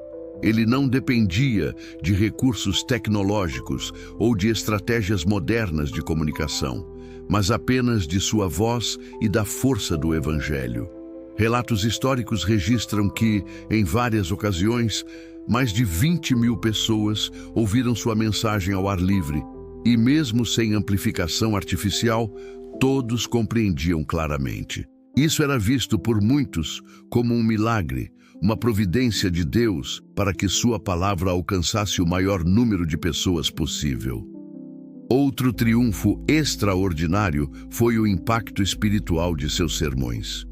Ele não dependia de recursos tecnológicos ou de estratégias modernas de comunicação, mas apenas de sua voz e da força do Evangelho. Relatos históricos registram que, em várias ocasiões, mais de 20.000 pessoas ouviram sua mensagem ao ar livre, e mesmo sem amplificação artificial, todos compreendiam claramente. Isso era visto por muitos como um milagre, uma providência de Deus para que sua palavra alcançasse o maior número de pessoas possível. Outro triunfo extraordinário foi o impacto espiritual de seus sermões.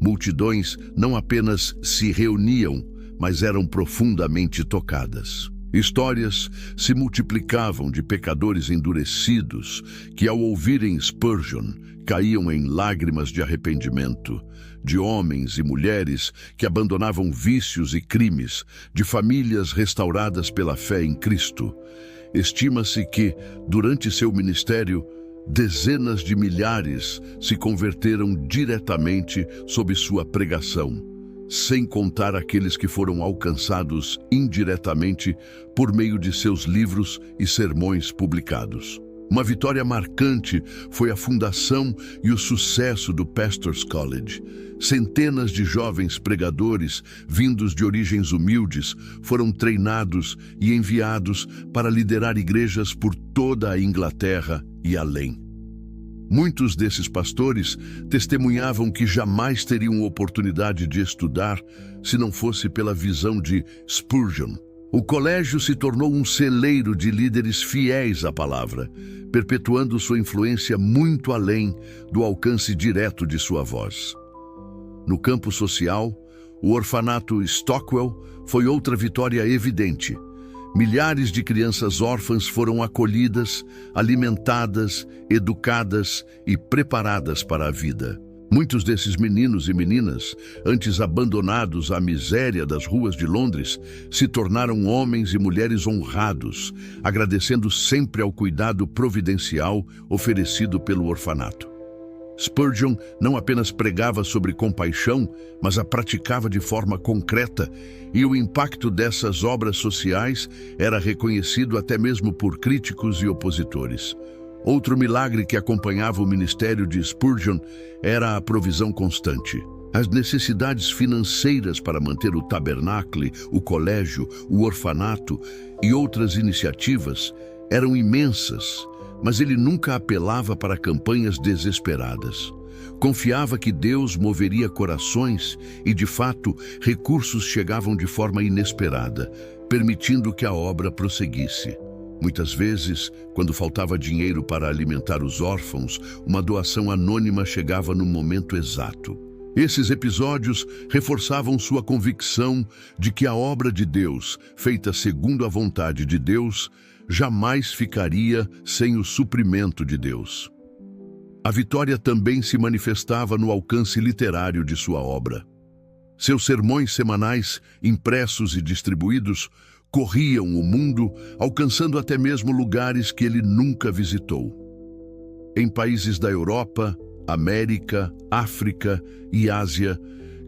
Multidões não apenas se reuniam, mas eram profundamente tocadas. Histórias se multiplicavam de pecadores endurecidos que, ao ouvirem Spurgeon, caíam em lágrimas de arrependimento, de homens e mulheres que abandonavam vícios e crimes, de famílias restauradas pela fé em Cristo. Estima-se que, durante seu ministério, dezenas de milhares se converteram diretamente sob sua pregação, sem contar aqueles que foram alcançados indiretamente por meio de seus livros e sermões publicados. Uma vitória marcante foi a fundação e o sucesso do Pastors College. Centenas de jovens pregadores, vindos de origens humildes, foram treinados e enviados para liderar igrejas por toda a Inglaterra e além. Muitos desses pastores testemunhavam que jamais teriam oportunidade de estudar se não fosse pela visão de Spurgeon. O colégio se tornou um celeiro de líderes fiéis à palavra, perpetuando sua influência muito além do alcance direto de sua voz. No campo social, o orfanato Stockwell foi outra vitória evidente. Milhares de crianças órfãs foram acolhidas, alimentadas, educadas e preparadas para a vida. Muitos desses meninos e meninas, antes abandonados à miséria das ruas de Londres, se tornaram homens e mulheres honrados, agradecendo sempre ao cuidado providencial oferecido pelo orfanato. Spurgeon não apenas pregava sobre compaixão, mas a praticava de forma concreta, e o impacto dessas obras sociais era reconhecido até mesmo por críticos e opositores. Outro milagre que acompanhava o ministério de Spurgeon era a provisão constante. As necessidades financeiras para manter o tabernáculo, o colégio, o orfanato e outras iniciativas eram imensas, mas ele nunca apelava para campanhas desesperadas. Confiava que Deus moveria corações e, de fato, recursos chegavam de forma inesperada, permitindo que a obra prosseguisse. Muitas vezes, quando faltava dinheiro para alimentar os órfãos, uma doação anônima chegava no momento exato. Esses episódios reforçavam sua convicção de que a obra de Deus, feita segundo a vontade de Deus, jamais ficaria sem o suprimento de Deus. A vitória também se manifestava no alcance literário de sua obra. Seus sermões semanais, impressos e distribuídos, corriam o mundo, alcançando até mesmo lugares que ele nunca visitou. Em países da Europa, América, África e Ásia,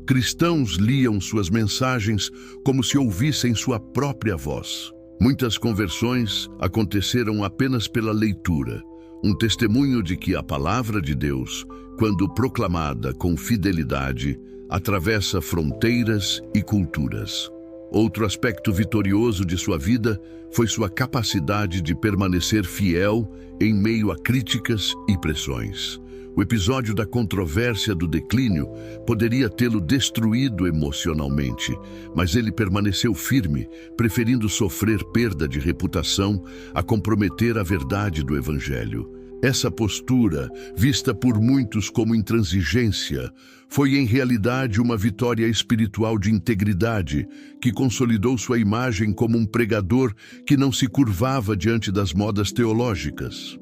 cristãos liam suas mensagens como se ouvissem sua própria voz. Muitas conversões aconteceram apenas pela leitura, um testemunho de que a palavra de Deus, quando proclamada com fidelidade, atravessa fronteiras e culturas. Outro aspecto vitorioso de sua vida foi sua capacidade de permanecer fiel em meio a críticas e pressões. O episódio da controvérsia do declínio poderia tê-lo destruído emocionalmente, mas ele permaneceu firme, preferindo sofrer perda de reputação a comprometer a verdade do Evangelho. Essa postura, vista por muitos como intransigência, foi em realidade uma vitória espiritual de integridade que consolidou sua imagem como um pregador que não se curvava diante das modas teológicas.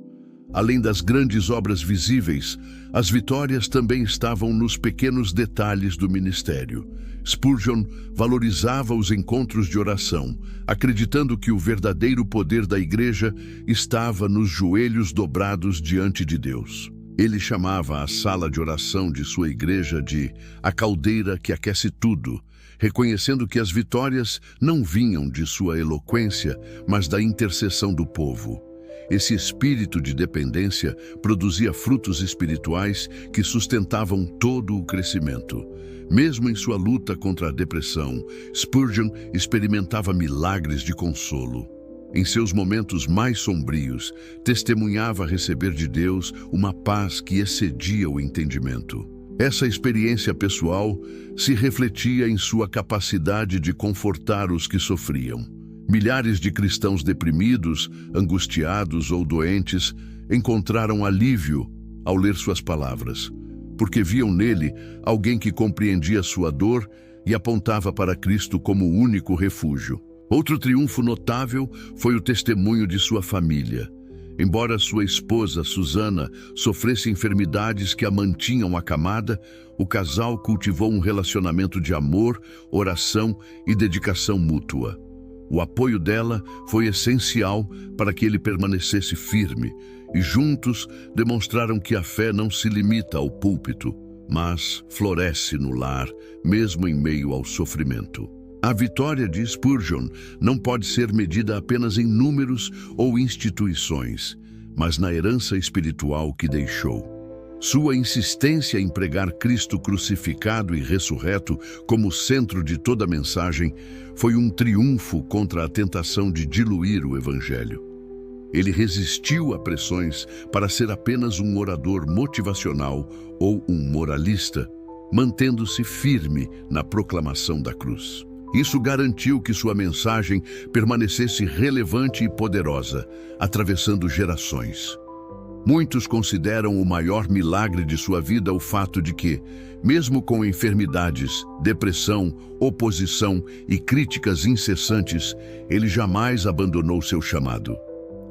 Além das grandes obras visíveis, as vitórias também estavam nos pequenos detalhes do ministério. Spurgeon valorizava os encontros de oração, acreditando que o verdadeiro poder da igreja estava nos joelhos dobrados diante de Deus. Ele chamava a sala de oração de sua igreja de a caldeira que aquece tudo, reconhecendo que as vitórias não vinham de sua eloquência, mas da intercessão do povo. Esse espírito de dependência produzia frutos espirituais que sustentavam todo o crescimento. Mesmo em sua luta contra a depressão, Spurgeon experimentava milagres de consolo. Em seus momentos mais sombrios, testemunhava receber de Deus uma paz que excedia o entendimento. Essa experiência pessoal se refletia em sua capacidade de confortar os que sofriam. Milhares de cristãos deprimidos, angustiados ou doentes encontraram alívio ao ler suas palavras, porque viam nele alguém que compreendia sua dor e apontava para Cristo como o único refúgio. Outro triunfo notável foi o testemunho de sua família. Embora sua esposa, Susana, sofresse enfermidades que a mantinham acamada, o casal cultivou um relacionamento de amor, oração e dedicação mútua. O apoio dela foi essencial para que ele permanecesse firme, e juntos demonstraram que a fé não se limita ao púlpito, mas floresce no lar, mesmo em meio ao sofrimento. A vitória de Spurgeon não pode ser medida apenas em números ou instituições, mas na herança espiritual que deixou. Sua insistência em pregar Cristo crucificado e ressurreto como centro de toda a mensagem foi um triunfo contra a tentação de diluir o Evangelho. Ele resistiu a pressões para ser apenas um orador motivacional ou um moralista, mantendo-se firme na proclamação da cruz. Isso garantiu que sua mensagem permanecesse relevante e poderosa, atravessando gerações. Muitos consideram o maior milagre de sua vida o fato de que, mesmo com enfermidades, depressão, oposição e críticas incessantes, ele jamais abandonou seu chamado.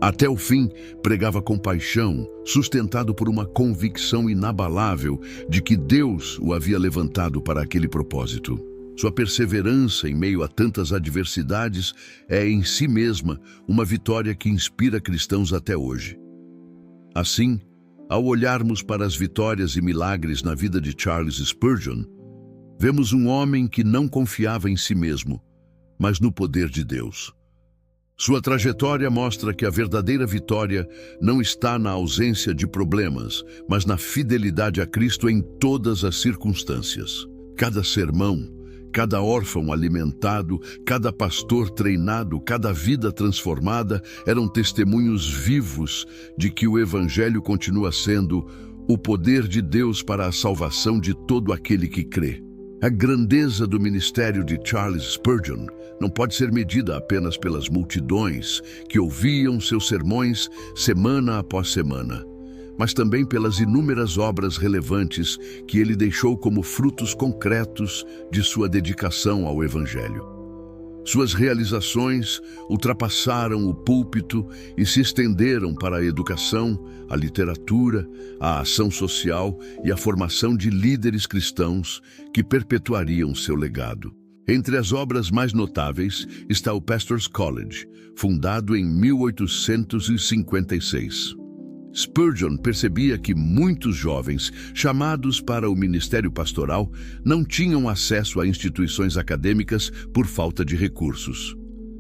Até o fim, pregava com paixão, sustentado por uma convicção inabalável de que Deus o havia levantado para aquele propósito. Sua perseverança em meio a tantas adversidades é em si mesma uma vitória que inspira cristãos até hoje. Assim, ao olharmos para as vitórias e milagres na vida de Charles Spurgeon, vemos um homem que não confiava em si mesmo, mas no poder de Deus. Sua trajetória mostra que a verdadeira vitória não está na ausência de problemas, mas na fidelidade a Cristo em todas as circunstâncias. Cada sermão, cada órfão alimentado, cada pastor treinado, cada vida transformada eram testemunhos vivos de que o Evangelho continua sendo o poder de Deus para a salvação de todo aquele que crê. A grandeza do ministério de Charles Spurgeon não pode ser medida apenas pelas multidões que ouviam seus sermões semana após semana, mas também pelas inúmeras obras relevantes que ele deixou como frutos concretos de sua dedicação ao Evangelho. Suas realizações ultrapassaram o púlpito e se estenderam para a educação, a literatura, a ação social e a formação de líderes cristãos que perpetuariam seu legado. Entre as obras mais notáveis está o Pastors College, fundado em 1856. Spurgeon percebia que muitos jovens chamados para o ministério pastoral não tinham acesso a instituições acadêmicas por falta de recursos.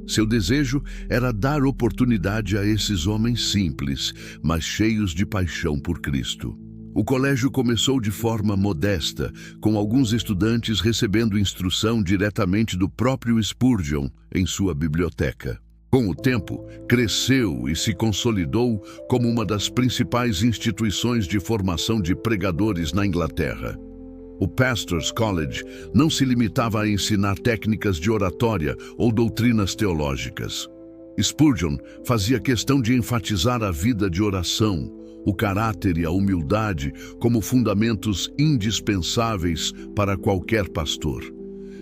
Seu desejo era dar oportunidade a esses homens simples, mas cheios de paixão por Cristo. O colégio começou de forma modesta, com alguns estudantes recebendo instrução diretamente do próprio Spurgeon em sua biblioteca. Com o tempo, cresceu e se consolidou como uma das principais instituições de formação de pregadores na Inglaterra. O Pastors College não se limitava a ensinar técnicas de oratória ou doutrinas teológicas. Spurgeon fazia questão de enfatizar a vida de oração, o caráter e a humildade como fundamentos indispensáveis para qualquer pastor.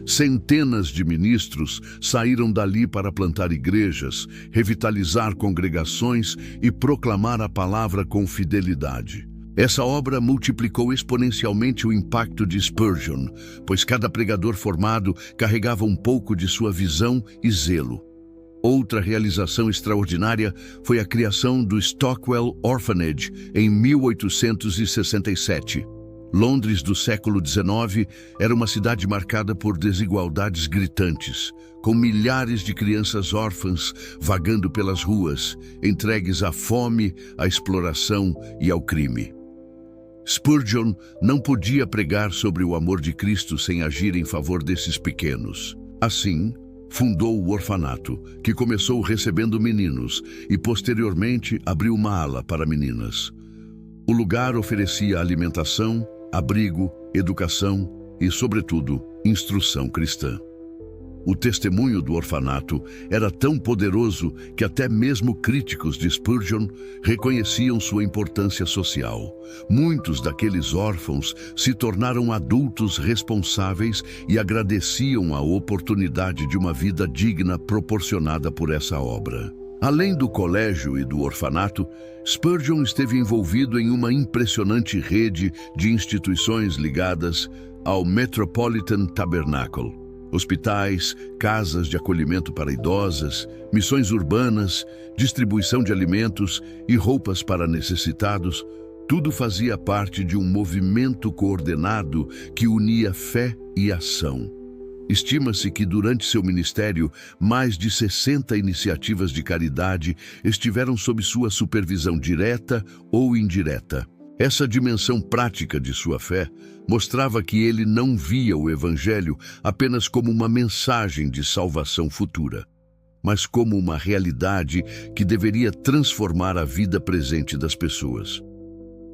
Centenas de ministros saíram dali para plantar igrejas, revitalizar congregações e proclamar a palavra com fidelidade. Essa obra multiplicou exponencialmente o impacto de Spurgeon, pois cada pregador formado carregava um pouco de sua visão e zelo. Outra realização extraordinária foi a criação do Stockwell Orphanage em 1867. Londres do século XIX era uma cidade marcada por desigualdades gritantes, com milhares de crianças órfãs vagando pelas ruas, entregues à fome, à exploração e ao crime. Spurgeon não podia pregar sobre o amor de Cristo sem agir em favor desses pequenos. Assim, fundou o orfanato, que começou recebendo meninos e posteriormente abriu uma ala para meninas. O lugar oferecia alimentação, abrigo, educação e, sobretudo, instrução cristã. O testemunho do orfanato era tão poderoso que até mesmo críticos de Spurgeon reconheciam sua importância social. Muitos daqueles órfãos se tornaram adultos responsáveis e agradeciam a oportunidade de uma vida digna proporcionada por essa obra. Além do colégio e do orfanato, Spurgeon esteve envolvido em uma impressionante rede de instituições ligadas ao Metropolitan Tabernacle. Hospitais, casas de acolhimento para idosas, missões urbanas, distribuição de alimentos e roupas para necessitados, tudo fazia parte de um movimento coordenado que unia fé e ação. Estima-se que durante seu ministério, mais de 60 iniciativas de caridade estiveram sob sua supervisão direta ou indireta. Essa dimensão prática de sua fé mostrava que ele não via o Evangelho apenas como uma mensagem de salvação futura, mas como uma realidade que deveria transformar a vida presente das pessoas.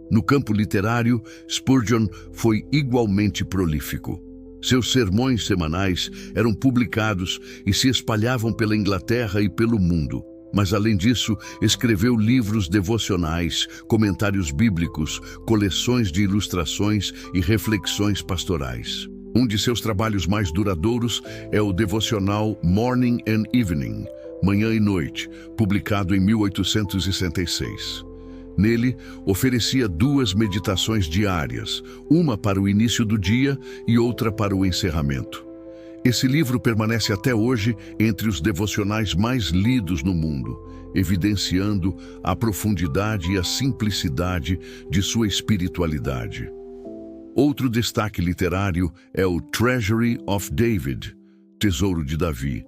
No campo literário, Spurgeon foi igualmente prolífico. Seus sermões semanais eram publicados e se espalhavam pela Inglaterra e pelo mundo. Mas, além disso, escreveu livros devocionais, comentários bíblicos, coleções de ilustrações e reflexões pastorais. Um de seus trabalhos mais duradouros é o devocional Morning and Evening, Manhã e Noite, publicado em 1866. Nele, oferecia 2 meditações diárias, uma para o início do dia e outra para o encerramento. Esse livro permanece até hoje entre os devocionais mais lidos no mundo, evidenciando a profundidade e a simplicidade de sua espiritualidade. Outro destaque literário é o Treasury of David, Tesouro de Davi,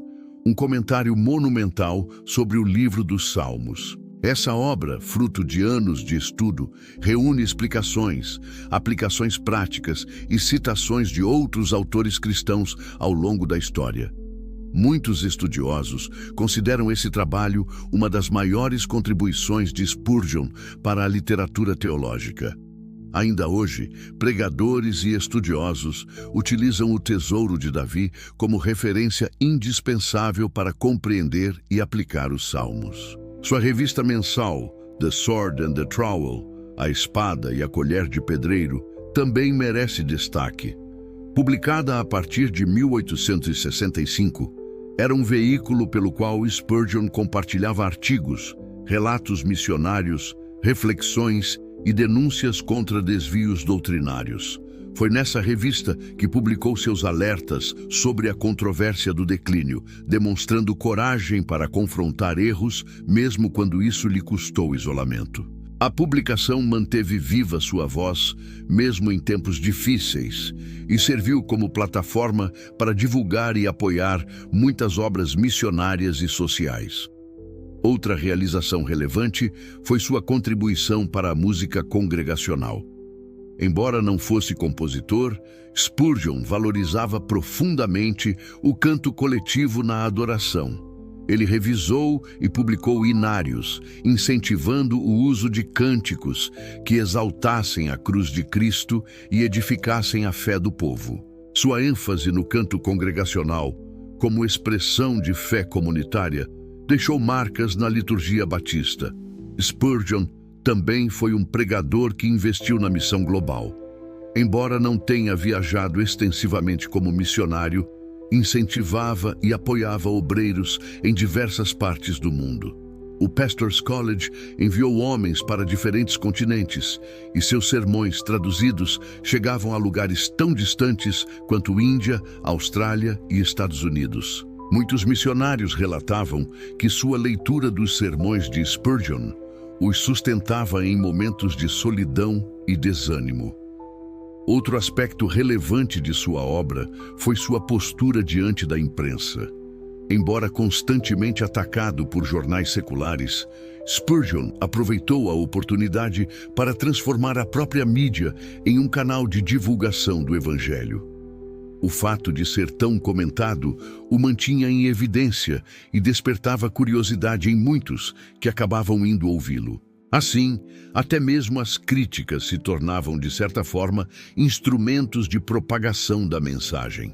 um comentário monumental sobre o livro dos Salmos. Essa obra, fruto de anos de estudo, reúne explicações, aplicações práticas e citações de outros autores cristãos ao longo da história. Muitos estudiosos consideram esse trabalho uma das maiores contribuições de Spurgeon para a literatura teológica. Ainda hoje, pregadores e estudiosos utilizam o Tesouro de Davi como referência indispensável para compreender e aplicar os Salmos. Sua revista mensal, The Sword and the Trowel, A Espada e a Colher de Pedreiro, também merece destaque. Publicada a partir de 1865, era um veículo pelo qual Spurgeon compartilhava artigos, relatos missionários, reflexões e denúncias contra desvios doutrinários. Foi nessa revista que publicou seus alertas sobre a controvérsia do declínio, demonstrando coragem para confrontar erros, mesmo quando isso lhe custou isolamento. A publicação manteve viva sua voz, mesmo em tempos difíceis, e serviu como plataforma para divulgar e apoiar muitas obras missionárias e sociais. Outra realização relevante foi sua contribuição para a música congregacional. Embora não fosse compositor, Spurgeon valorizava profundamente o canto coletivo na adoração. Ele revisou e publicou hinários, incentivando o uso de cânticos que exaltassem a cruz de Cristo e edificassem a fé do povo. Sua ênfase no canto congregacional, como expressão de fé comunitária, deixou marcas na liturgia batista. Spurgeon também foi um pregador que investiu na missão global. Embora não tenha viajado extensivamente como missionário, incentivava e apoiava obreiros em diversas partes do mundo. O Pastors College enviou homens para diferentes continentes e seus sermões traduzidos chegavam a lugares tão distantes quanto Índia, Austrália e Estados Unidos. Muitos missionários relatavam que sua leitura dos sermões de Spurgeon os sustentava em momentos de solidão e desânimo. Outro aspecto relevante de sua obra foi sua postura diante da imprensa. Embora constantemente atacado por jornais seculares, Spurgeon aproveitou a oportunidade para transformar a própria mídia em um canal de divulgação do Evangelho. O fato de ser tão comentado o mantinha em evidência e despertava curiosidade em muitos que acabavam indo ouvi-lo. Assim, até mesmo as críticas se tornavam, de certa forma, instrumentos de propagação da mensagem.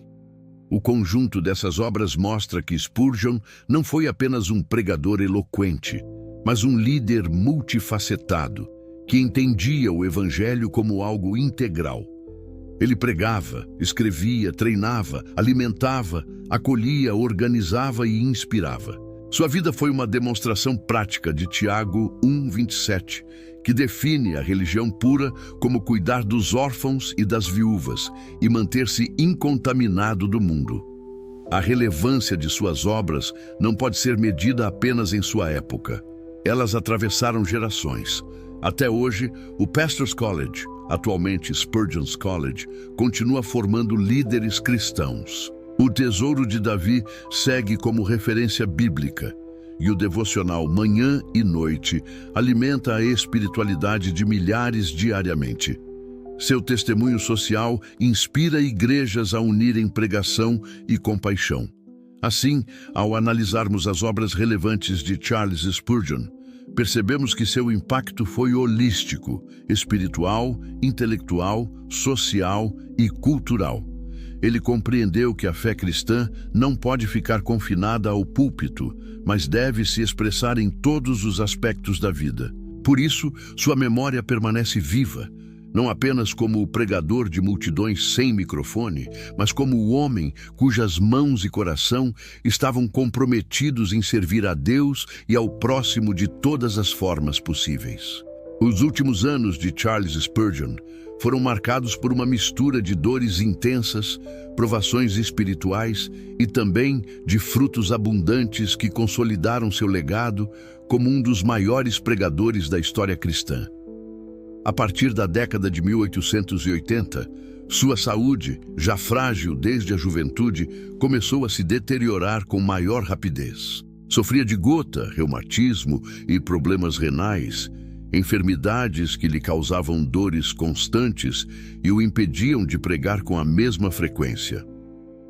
O conjunto dessas obras mostra que Spurgeon não foi apenas um pregador eloquente, mas um líder multifacetado, que entendia o Evangelho como algo integral. Ele pregava, escrevia, treinava, alimentava, acolhia, organizava e inspirava. Sua vida foi uma demonstração prática de Tiago 1:27, que define a religião pura como cuidar dos órfãos e das viúvas e manter-se incontaminado do mundo. A relevância de suas obras não pode ser medida apenas em sua época. Elas atravessaram gerações. Até hoje, o Pastors College, atualmente Spurgeon's College, continua formando líderes cristãos. O Tesouro de Davi segue como referência bíblica, e o devocional Manhã e Noite alimenta a espiritualidade de milhares diariamente. Seu testemunho social inspira igrejas a unirem pregação e compaixão. Assim, ao analisarmos as obras relevantes de Charles Spurgeon, percebemos que seu impacto foi holístico, espiritual, intelectual, social e cultural. Ele compreendeu que a fé cristã não pode ficar confinada ao púlpito, mas deve se expressar em todos os aspectos da vida. Por isso, sua memória permanece viva, não apenas como o pregador de multidões sem microfone, mas como o homem cujas mãos e coração estavam comprometidos em servir a Deus e ao próximo de todas as formas possíveis. Os últimos anos de Charles Spurgeon foram marcados por uma mistura de dores intensas, provações espirituais e também de frutos abundantes que consolidaram seu legado como um dos maiores pregadores da história cristã. A partir da década de 1880, sua saúde, já frágil desde a juventude, começou a se deteriorar com maior rapidez. Sofria de gota, reumatismo e problemas renais, enfermidades que lhe causavam dores constantes e o impediam de pregar com a mesma frequência.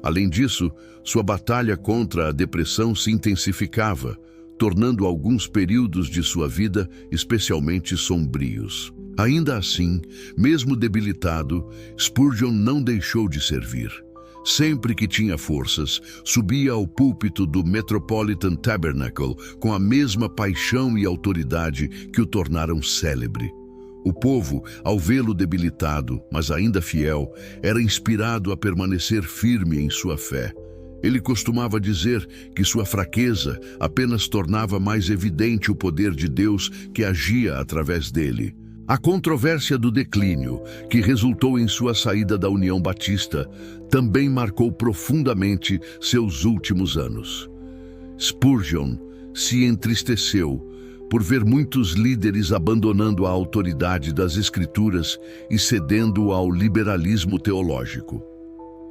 Além disso, sua batalha contra a depressão se intensificava, tornando alguns períodos de sua vida especialmente sombrios. Ainda assim, mesmo debilitado, Spurgeon não deixou de servir. Sempre que tinha forças, subia ao púlpito do Metropolitan Tabernacle com a mesma paixão e autoridade que o tornaram célebre. O povo, ao vê-lo debilitado, mas ainda fiel, era inspirado a permanecer firme em sua fé. Ele costumava dizer que sua fraqueza apenas tornava mais evidente o poder de Deus que agia através dele. A controvérsia do declínio, que resultou em sua saída da União Batista, também marcou profundamente seus últimos anos. Spurgeon se entristeceu por ver muitos líderes abandonando a autoridade das Escrituras e cedendo ao liberalismo teológico.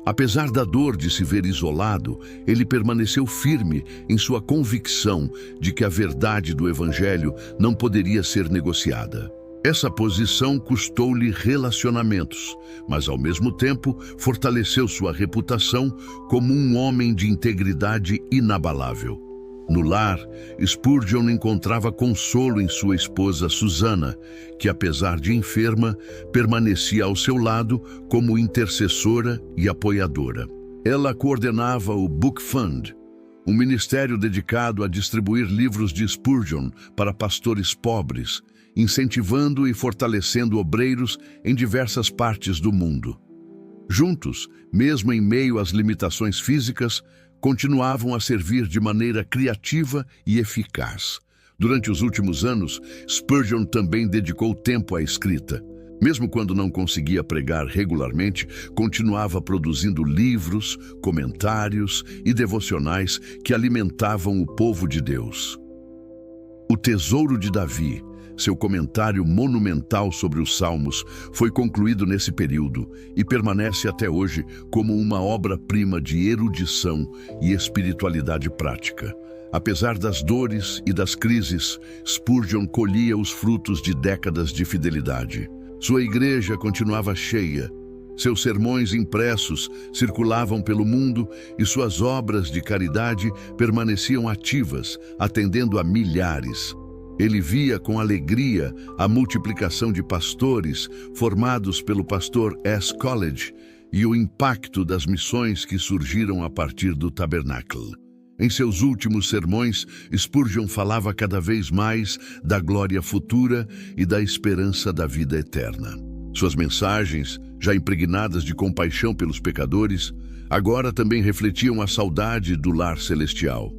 Apesar da dor de se ver isolado, ele permaneceu firme em sua convicção de que a verdade do Evangelho não poderia ser negociada. Essa posição custou-lhe relacionamentos, mas ao mesmo tempo fortaleceu sua reputação como um homem de integridade inabalável. No lar, Spurgeon encontrava consolo em sua esposa Susana, que apesar de enferma, permanecia ao seu lado como intercessora e apoiadora. Ela coordenava o Book Fund, um ministério dedicado a distribuir livros de Spurgeon para pastores pobres, incentivando e fortalecendo obreiros em diversas partes do mundo. Juntos, mesmo em meio às limitações físicas, continuavam a servir de maneira criativa e eficaz. Durante os últimos anos, Spurgeon também dedicou tempo à escrita. Mesmo quando não conseguia pregar regularmente, continuava produzindo livros, comentários e devocionais que alimentavam o povo de Deus. O Tesouro de Davi, seu comentário monumental sobre os Salmos, foi concluído nesse período e permanece até hoje como uma obra-prima de erudição e espiritualidade prática. Apesar das dores e das crises, Spurgeon colhia os frutos de décadas de fidelidade. Sua igreja continuava cheia, seus sermões impressos circulavam pelo mundo e suas obras de caridade permaneciam ativas, atendendo a milhares. Ele via com alegria a multiplicação de pastores formados pelo pastor S. Coolidge e o impacto das missões que surgiram a partir do tabernáculo. Em seus últimos sermões, Spurgeon falava cada vez mais da glória futura e da esperança da vida eterna. Suas mensagens, já impregnadas de compaixão pelos pecadores, agora também refletiam a saudade do lar celestial.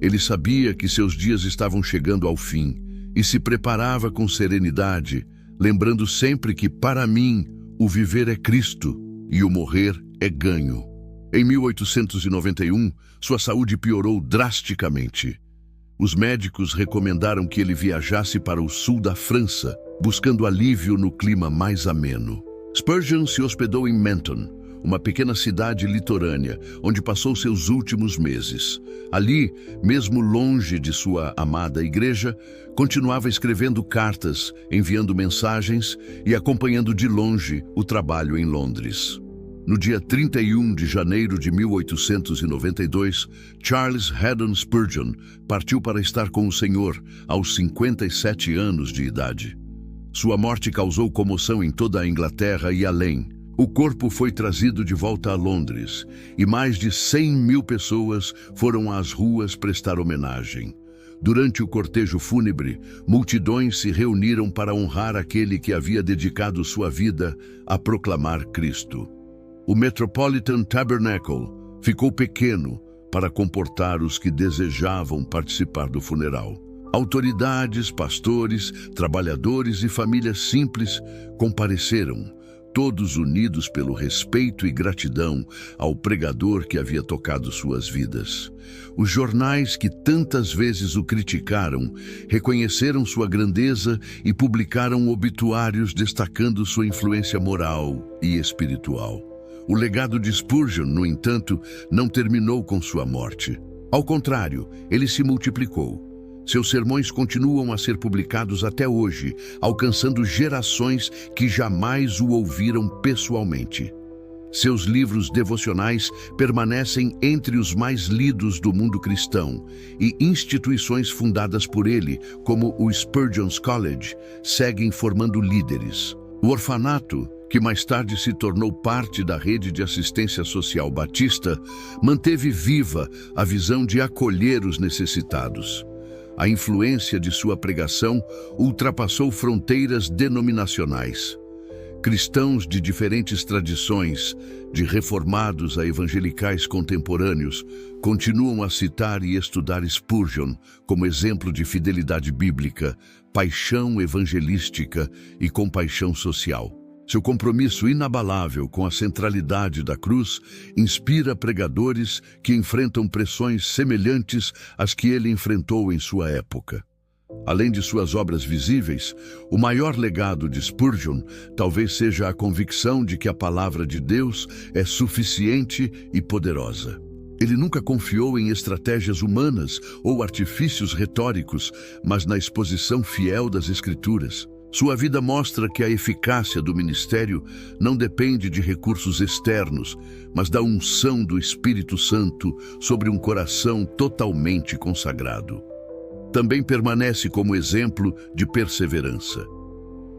Ele sabia que seus dias estavam chegando ao fim e se preparava com serenidade, lembrando sempre que, para mim, o viver é Cristo e o morrer é ganho. Em 1891, sua saúde piorou drasticamente. Os médicos recomendaram que ele viajasse para o sul da França, buscando alívio no clima mais ameno. Spurgeon se hospedou em Menton, uma pequena cidade litorânea, onde passou seus últimos meses. Ali, mesmo longe de sua amada igreja, continuava escrevendo cartas, enviando mensagens e acompanhando de longe o trabalho em Londres. No dia 31 de janeiro de 1892, Charles Haddon Spurgeon partiu para estar com o Senhor aos 57 anos de idade. Sua morte causou comoção em toda a Inglaterra e além. O corpo foi trazido de volta a Londres e mais de 100.000 pessoas foram às ruas prestar homenagem. Durante o cortejo fúnebre, multidões se reuniram para honrar aquele que havia dedicado sua vida a proclamar Cristo. O Metropolitan Tabernacle ficou pequeno para comportar os que desejavam participar do funeral. Autoridades, pastores, trabalhadores e famílias simples compareceram, todos unidos pelo respeito e gratidão ao pregador que havia tocado suas vidas. Os jornais que tantas vezes o criticaram reconheceram sua grandeza e publicaram obituários destacando sua influência moral e espiritual. O legado de Spurgeon, no entanto, não terminou com sua morte. Ao contrário, ele se multiplicou. Seus sermões continuam a ser publicados até hoje, alcançando gerações que jamais o ouviram pessoalmente. Seus livros devocionais permanecem entre os mais lidos do mundo cristão, e instituições fundadas por ele, como o Spurgeon's College, seguem formando líderes. O orfanato, que mais tarde se tornou parte da rede de assistência social batista, manteve viva a visão de acolher os necessitados. A influência de sua pregação ultrapassou fronteiras denominacionais. Cristãos de diferentes tradições, de reformados a evangelicais contemporâneos, continuam a citar e estudar Spurgeon como exemplo de fidelidade bíblica, paixão evangelística e compaixão social. Seu compromisso inabalável com a centralidade da cruz inspira pregadores que enfrentam pressões semelhantes às que ele enfrentou em sua época. Além de suas obras visíveis, o maior legado de Spurgeon talvez seja a convicção de que a palavra de Deus é suficiente e poderosa. Ele nunca confiou em estratégias humanas ou artifícios retóricos, mas na exposição fiel das Escrituras. Sua vida mostra que a eficácia do ministério não depende de recursos externos, mas da unção do Espírito Santo sobre um coração totalmente consagrado. Também permanece como exemplo de perseverança.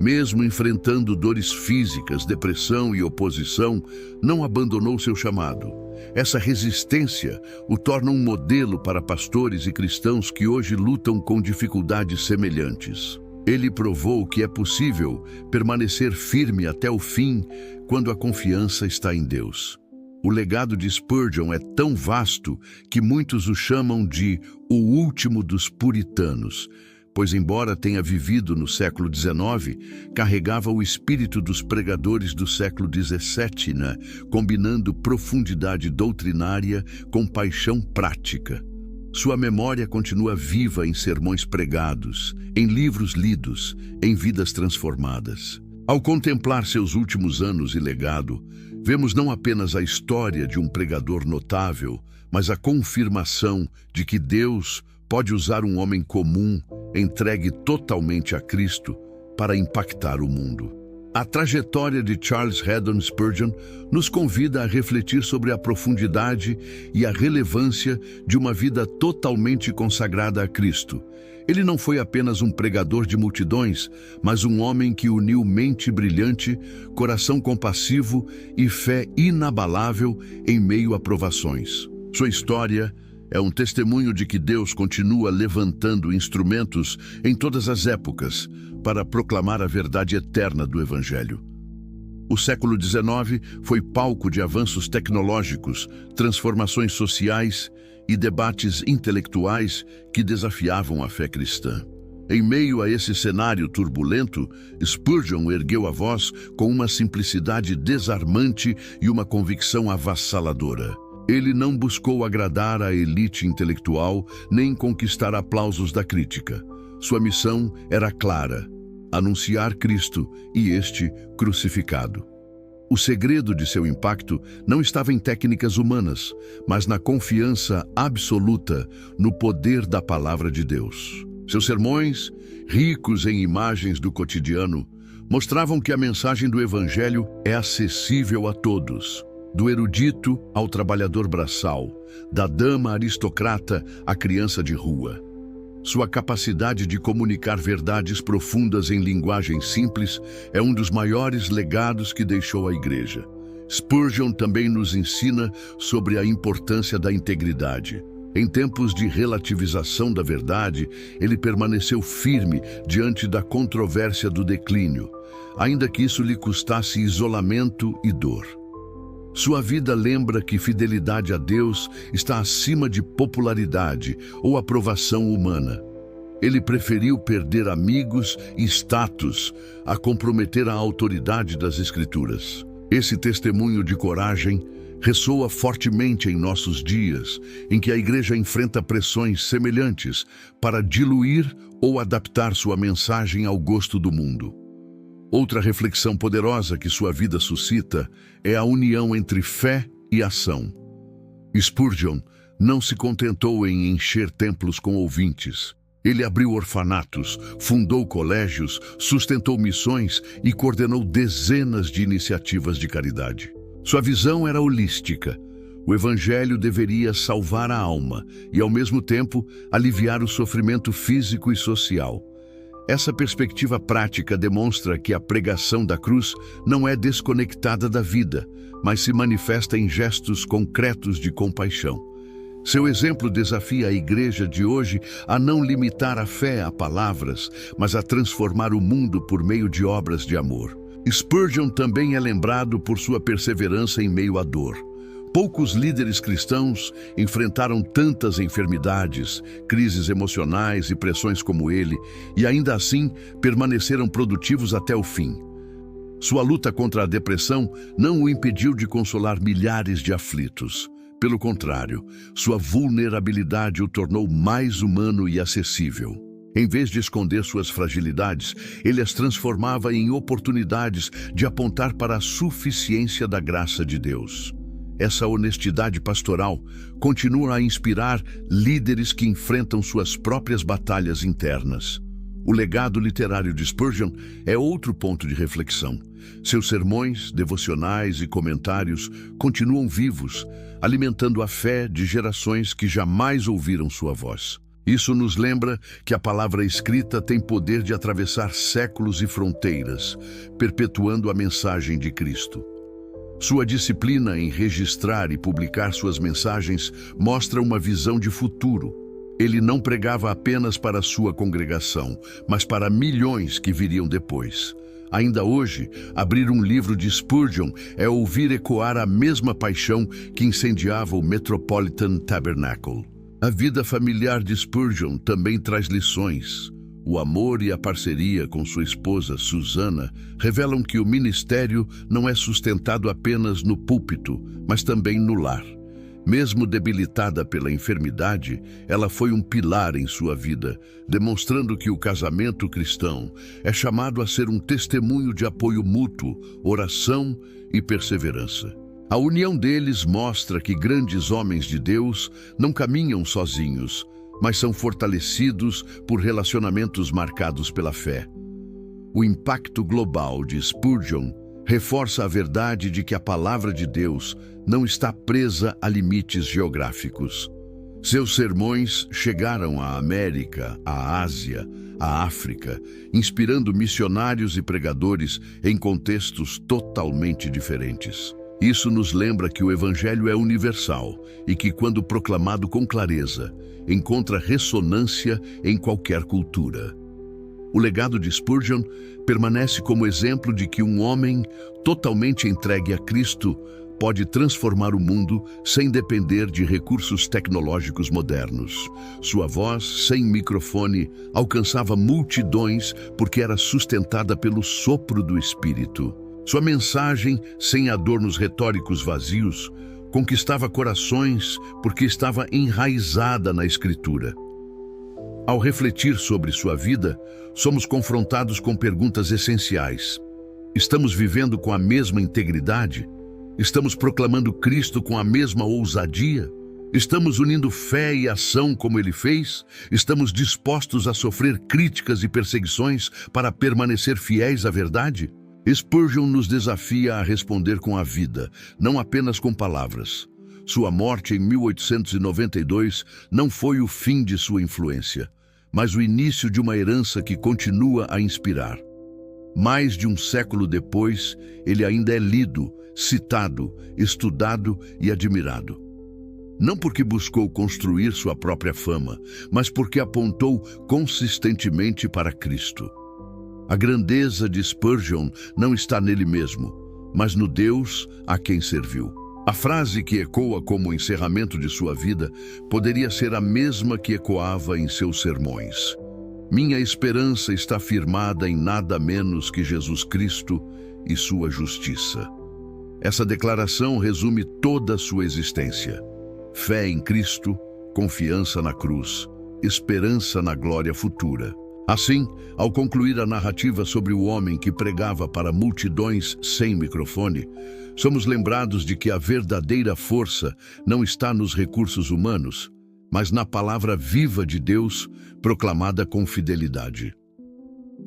Mesmo enfrentando dores físicas, depressão e oposição, não abandonou seu chamado. Essa resistência o torna um modelo para pastores e cristãos que hoje lutam com dificuldades semelhantes. Ele provou que é possível permanecer firme até o fim quando a confiança está em Deus. O legado de Spurgeon é tão vasto que muitos o chamam de o último dos puritanos, pois embora tenha vivido no século XIX, carregava o espírito dos pregadores do século XVII, combinando profundidade doutrinária com paixão prática. Sua memória continua viva em sermões pregados, em livros lidos, em vidas transformadas. Ao contemplar seus últimos anos e legado, vemos não apenas a história de um pregador notável, mas a confirmação de que Deus pode usar um homem comum, entregue totalmente a Cristo, para impactar o mundo. A trajetória de Charles Haddon Spurgeon nos convida a refletir sobre a profundidade e a relevância de uma vida totalmente consagrada a Cristo. Ele não foi apenas um pregador de multidões, mas um homem que uniu mente brilhante, coração compassivo e fé inabalável em meio a provações. Sua história é um testemunho de que Deus continua levantando instrumentos em todas as épocas para proclamar a verdade eterna do Evangelho. O século XIX foi palco de avanços tecnológicos, transformações sociais e debates intelectuais que desafiavam a fé cristã. Em meio a esse cenário turbulento, Spurgeon ergueu a voz com uma simplicidade desarmante e uma convicção avassaladora. Ele não buscou agradar a elite intelectual nem conquistar aplausos da crítica. Sua missão era clara: anunciar Cristo e este crucificado. O segredo de seu impacto não estava em técnicas humanas, mas na confiança absoluta no poder da palavra de Deus. Seus sermões, ricos em imagens do cotidiano, mostravam que a mensagem do Evangelho é acessível a todos, do erudito ao trabalhador braçal, da dama aristocrata à criança de rua. Sua capacidade de comunicar verdades profundas em linguagem simples é um dos maiores legados que deixou a Igreja. Spurgeon também nos ensina sobre a importância da integridade. Em tempos de relativização da verdade, ele permaneceu firme diante da controvérsia do declínio, ainda que isso lhe custasse isolamento e dor. Sua vida lembra que fidelidade a Deus está acima de popularidade ou aprovação humana. Ele preferiu perder amigos e status a comprometer a autoridade das Escrituras. Esse testemunho de coragem ressoa fortemente em nossos dias, em que a Igreja enfrenta pressões semelhantes para diluir ou adaptar sua mensagem ao gosto do mundo. Outra reflexão poderosa que sua vida suscita é a união entre fé e ação. Spurgeon Não se contentou em encher templos com ouvintes. Ele abriu orfanatos, fundou colégios, sustentou missões e coordenou dezenas de iniciativas de caridade. Sua visão era holística. O Evangelho deveria salvar a alma e, ao mesmo tempo, aliviar o sofrimento físico e social. Essa perspectiva prática demonstra que a pregação da cruz não é desconectada da vida, mas se manifesta em gestos concretos de compaixão. Seu exemplo desafia a igreja de hoje a não limitar a fé a palavras, mas a transformar o mundo por meio de obras de amor. Spurgeon também é lembrado por sua perseverança em meio à dor. Poucos líderes cristãos enfrentaram tantas enfermidades, crises emocionais e pressões como ele, e ainda assim permaneceram produtivos até o fim. Sua luta contra a depressão não o impediu de consolar milhares de aflitos. Pelo contrário, sua vulnerabilidade o tornou mais humano e acessível. Em vez de esconder suas fragilidades, ele as transformava em oportunidades de apontar para a suficiência da graça de Deus. Essa honestidade pastoral continua a inspirar líderes que enfrentam suas próprias batalhas internas. O legado literário de Spurgeon é outro ponto de reflexão. Seus sermões, devocionais e comentários continuam vivos, alimentando a fé de gerações que jamais ouviram sua voz. Isso nos lembra que a palavra escrita tem poder de atravessar séculos e fronteiras, perpetuando a mensagem de Cristo. Sua disciplina em registrar e publicar suas mensagens mostra uma visão de futuro. Ele não pregava apenas para sua congregação, mas para milhões que viriam depois. Ainda hoje, abrir um livro de Spurgeon é ouvir ecoar a mesma paixão que incendiava o Metropolitan Tabernacle. A vida familiar de Spurgeon também traz lições. O amor e a parceria com sua esposa, Susana, revelam que o ministério não é sustentado apenas no púlpito, mas também no lar. Mesmo debilitada pela enfermidade, ela foi um pilar em sua vida, demonstrando que o casamento cristão é chamado a ser um testemunho de apoio mútuo, oração e perseverança. A união deles mostra que grandes homens de Deus não caminham sozinhos, mas são fortalecidos por relacionamentos marcados pela fé. O impacto global de Spurgeon reforça a verdade de que a palavra de Deus não está presa a limites geográficos. Seus sermões chegaram à América, à Ásia, à África, inspirando missionários e pregadores em contextos totalmente diferentes. Isso nos lembra que o Evangelho é universal e que, quando proclamado com clareza, encontra ressonância em qualquer cultura. O legado de Spurgeon permanece como exemplo de que um homem totalmente entregue a Cristo pode transformar o mundo sem depender de recursos tecnológicos modernos. Sua voz, sem microfone, alcançava multidões porque era sustentada pelo sopro do Espírito. Sua mensagem, sem adornos retóricos vazios, conquistava corações porque estava enraizada na Escritura. Ao refletir sobre sua vida, somos confrontados com perguntas essenciais. Estamos vivendo com a mesma integridade? Estamos proclamando Cristo com a mesma ousadia? Estamos unindo fé e ação como ele fez? Estamos dispostos a sofrer críticas e perseguições para permanecer fiéis à verdade? Spurgeon nos desafia a responder com a vida, não apenas com palavras. Sua morte em 1892 não foi o fim de sua influência, mas o início de uma herança que continua a inspirar. Mais de um século depois, ele ainda é lido, citado, estudado e admirado. Não porque buscou construir sua própria fama, mas porque apontou consistentemente para Cristo. A grandeza de Spurgeon não está nele mesmo, mas no Deus a quem serviu. A frase que ecoa como o encerramento de sua vida poderia ser a mesma que ecoava em seus sermões. Minha esperança está firmada em nada menos que Jesus Cristo e sua justiça. Essa declaração resume toda a sua existência. Fé em Cristo, confiança na cruz, esperança na glória futura. Assim, ao concluir a narrativa sobre o homem que pregava para multidões sem microfone, somos lembrados de que a verdadeira força não está nos recursos humanos, mas na palavra viva de Deus, proclamada com fidelidade.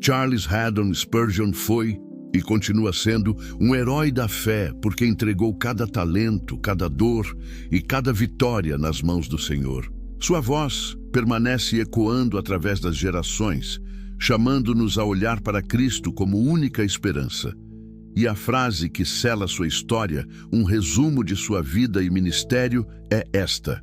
Charles Haddon Spurgeon foi e continua sendo um herói da fé porque entregou cada talento, cada dor e cada vitória nas mãos do Senhor. Sua voz permanece ecoando através das gerações, chamando-nos a olhar para Cristo como única esperança. E a frase que sela sua história, um resumo de sua vida e ministério, é esta: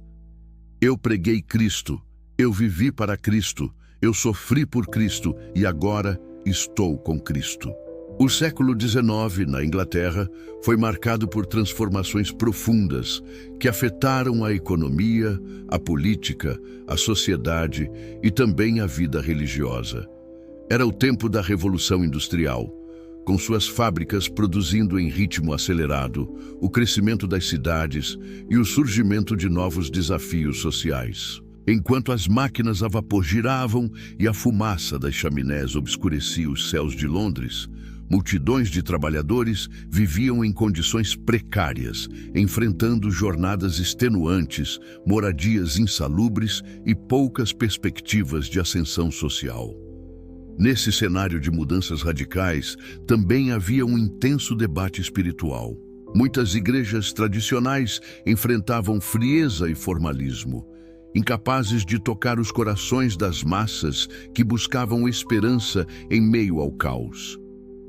eu preguei Cristo, eu vivi para Cristo, eu sofri por Cristo e agora estou com Cristo. O século XIX, na Inglaterra, foi marcado por transformações profundas que afetaram a economia, a política, a sociedade e também a vida religiosa. Era o tempo da Revolução Industrial, com suas fábricas produzindo em ritmo acelerado, o crescimento das cidades e o surgimento de novos desafios sociais. Enquanto as máquinas a vapor giravam e a fumaça das chaminés obscurecia os céus de Londres, multidões de trabalhadores viviam em condições precárias, enfrentando jornadas extenuantes, moradias insalubres e poucas perspectivas de ascensão social. Nesse cenário de mudanças radicais, também havia um intenso debate espiritual. Muitas igrejas tradicionais enfrentavam frieza e formalismo, incapazes de tocar os corações das massas que buscavam esperança em meio ao caos.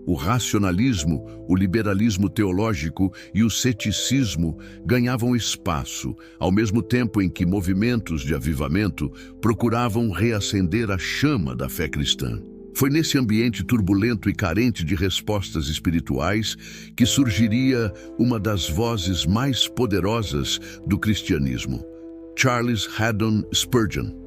O racionalismo, o liberalismo teológico e o ceticismo ganhavam espaço, ao mesmo tempo em que movimentos de avivamento procuravam reacender a chama da fé cristã. Foi nesse ambiente turbulento e carente de respostas espirituais que surgiria uma das vozes mais poderosas do cristianismo, Charles Haddon Spurgeon.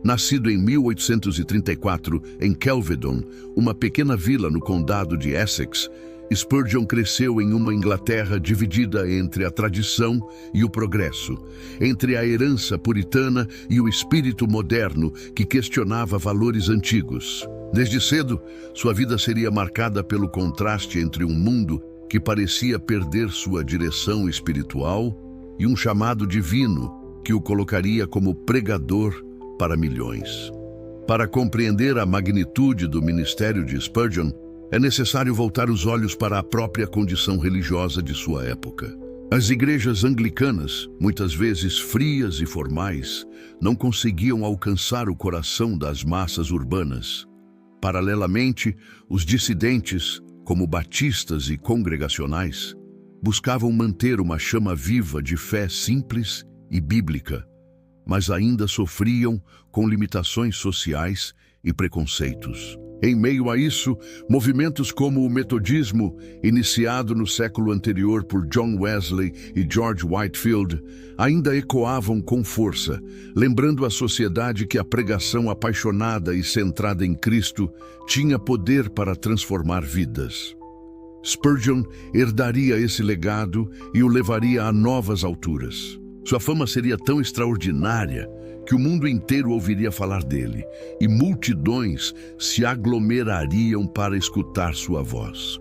Nascido em 1834 em Kelvedon, uma pequena vila no condado de Essex, Spurgeon cresceu em uma Inglaterra dividida entre a tradição e o progresso, entre a herança puritana e o espírito moderno que questionava valores antigos. Desde cedo, sua vida seria marcada pelo contraste entre um mundo que parecia perder sua direção espiritual e um chamado divino que o colocaria como pregador para milhões. Para compreender a magnitude do ministério de Spurgeon, é necessário voltar os olhos para a própria condição religiosa de sua época. As igrejas anglicanas, muitas vezes frias e formais, não conseguiam alcançar o coração das massas urbanas. Paralelamente, os dissidentes, como batistas e congregacionais, buscavam manter uma chama viva de fé simples e bíblica, mas ainda sofriam com limitações sociais e preconceitos. Em meio a isso, movimentos como o metodismo, iniciado no século anterior por John Wesley e George Whitefield, ainda ecoavam com força, lembrando à sociedade que a pregação apaixonada e centrada em Cristo tinha poder para transformar vidas. Spurgeon herdaria esse legado e o levaria a novas alturas. Sua fama seria tão extraordinária que o mundo inteiro ouviria falar dele, e multidões se aglomerariam para escutar sua voz.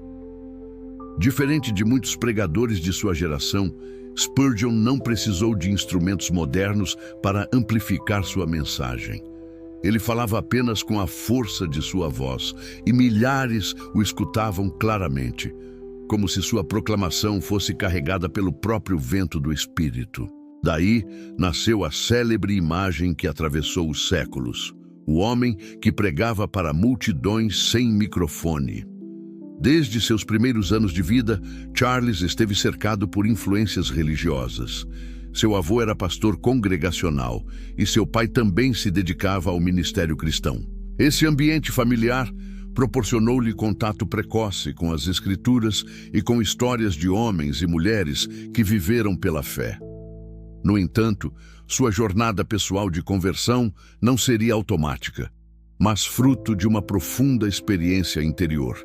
Diferente de muitos pregadores de sua geração, Spurgeon não precisou de instrumentos modernos para amplificar sua mensagem. Ele falava apenas com a força de sua voz, e milhares o escutavam claramente, como se sua proclamação fosse carregada pelo próprio vento do Espírito. Daí nasceu a célebre imagem que atravessou os séculos, o homem que pregava para multidões sem microfone. Desde seus primeiros anos de vida, Charles esteve cercado por influências religiosas. Seu avô era pastor congregacional e seu pai também se dedicava ao ministério cristão. Esse ambiente familiar proporcionou-lhe contato precoce com as Escrituras e com histórias de homens e mulheres que viveram pela fé. No entanto, sua jornada pessoal de conversão não seria automática, mas fruto de uma profunda experiência interior,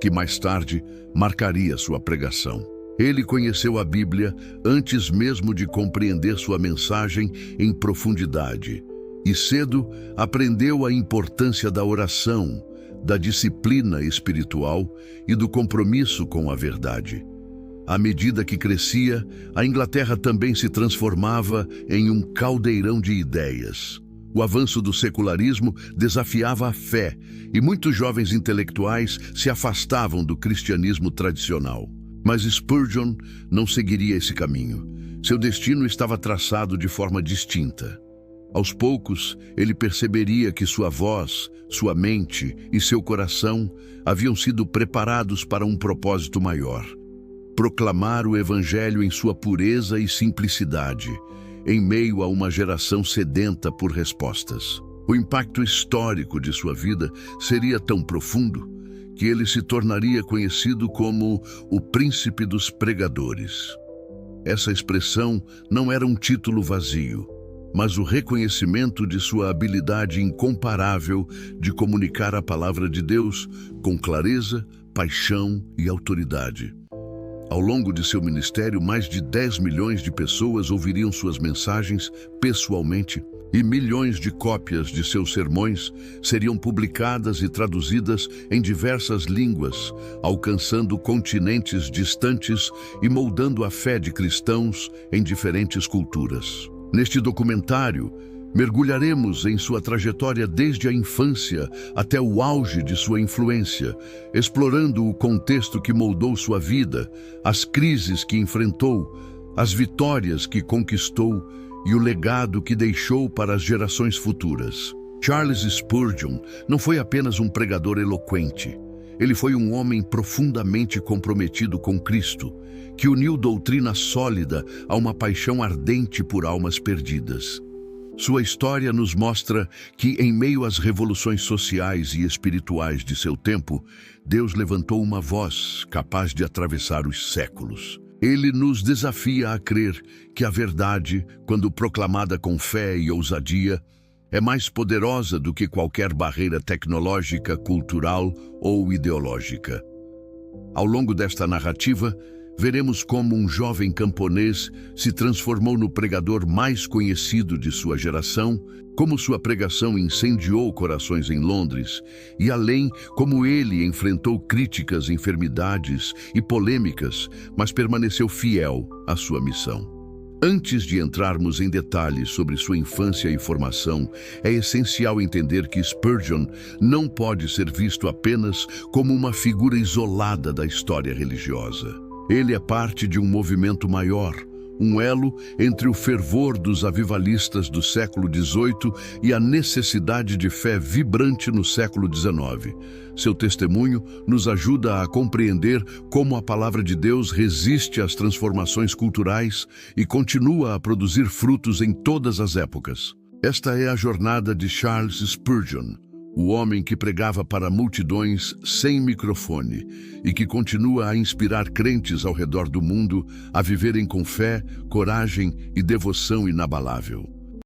que mais tarde marcaria sua pregação. Ele conheceu a Bíblia antes mesmo de compreender sua mensagem em profundidade, E cedo aprendeu a importância da oração, da disciplina espiritual e do compromisso com a verdade. À medida que crescia, a Inglaterra também se transformava em um caldeirão de ideias. O avanço do secularismo desafiava a fé e muitos jovens intelectuais se afastavam do cristianismo tradicional. Mas Spurgeon não seguiria esse caminho. Seu destino estava traçado de forma distinta. Aos poucos, ele perceberia que sua voz, sua mente e seu coração haviam sido preparados para um propósito maior: proclamar o Evangelho em sua pureza e simplicidade, em meio a uma geração sedenta por respostas. O impacto histórico de sua vida seria tão profundo que ele se tornaria conhecido como o Príncipe dos Pregadores. Essa expressão não era um título vazio, mas o reconhecimento de sua habilidade incomparável de comunicar a palavra de Deus com clareza, paixão e autoridade. Ao longo de seu ministério, mais de 10 milhões de pessoas ouviriam suas mensagens pessoalmente e milhões de cópias de seus sermões seriam publicadas e traduzidas em diversas línguas, alcançando continentes distantes e moldando a fé de cristãos em diferentes culturas. Neste documentário, mergulharemos em sua trajetória desde a infância até o auge de sua influência, explorando o contexto que moldou sua vida, as crises que enfrentou, as vitórias que conquistou e o legado que deixou para as gerações futuras. Charles Spurgeon não foi apenas um pregador eloquente. Ele foi um homem profundamente comprometido com Cristo, que uniu doutrina sólida a uma paixão ardente por almas perdidas. Sua história nos mostra que, em meio às revoluções sociais e espirituais de seu tempo, Deus levantou uma voz capaz de atravessar os séculos. Ele nos desafia a crer que a verdade, quando proclamada com fé e ousadia, é mais poderosa do que qualquer barreira tecnológica, cultural ou ideológica. Ao longo desta narrativa, veremos como um jovem camponês se transformou no pregador mais conhecido de sua geração, como sua pregação incendiou corações em Londres, e além, como ele enfrentou críticas, enfermidades e polêmicas, mas permaneceu fiel à sua missão. Antes de entrarmos em detalhes sobre sua infância e formação, é essencial entender que Spurgeon não pode ser visto apenas como uma figura isolada da história religiosa. Ele é parte de um movimento maior, um elo entre o fervor dos avivalistas do século XVIII e a necessidade de fé vibrante no século XIX. Seu testemunho nos ajuda a compreender como a palavra de Deus resiste às transformações culturais e continua a produzir frutos em todas as épocas. Esta é a jornada de Charles Spurgeon, o homem que pregava para multidões sem microfone e que continua a inspirar crentes ao redor do mundo a viverem com fé, coragem e devoção inabalável.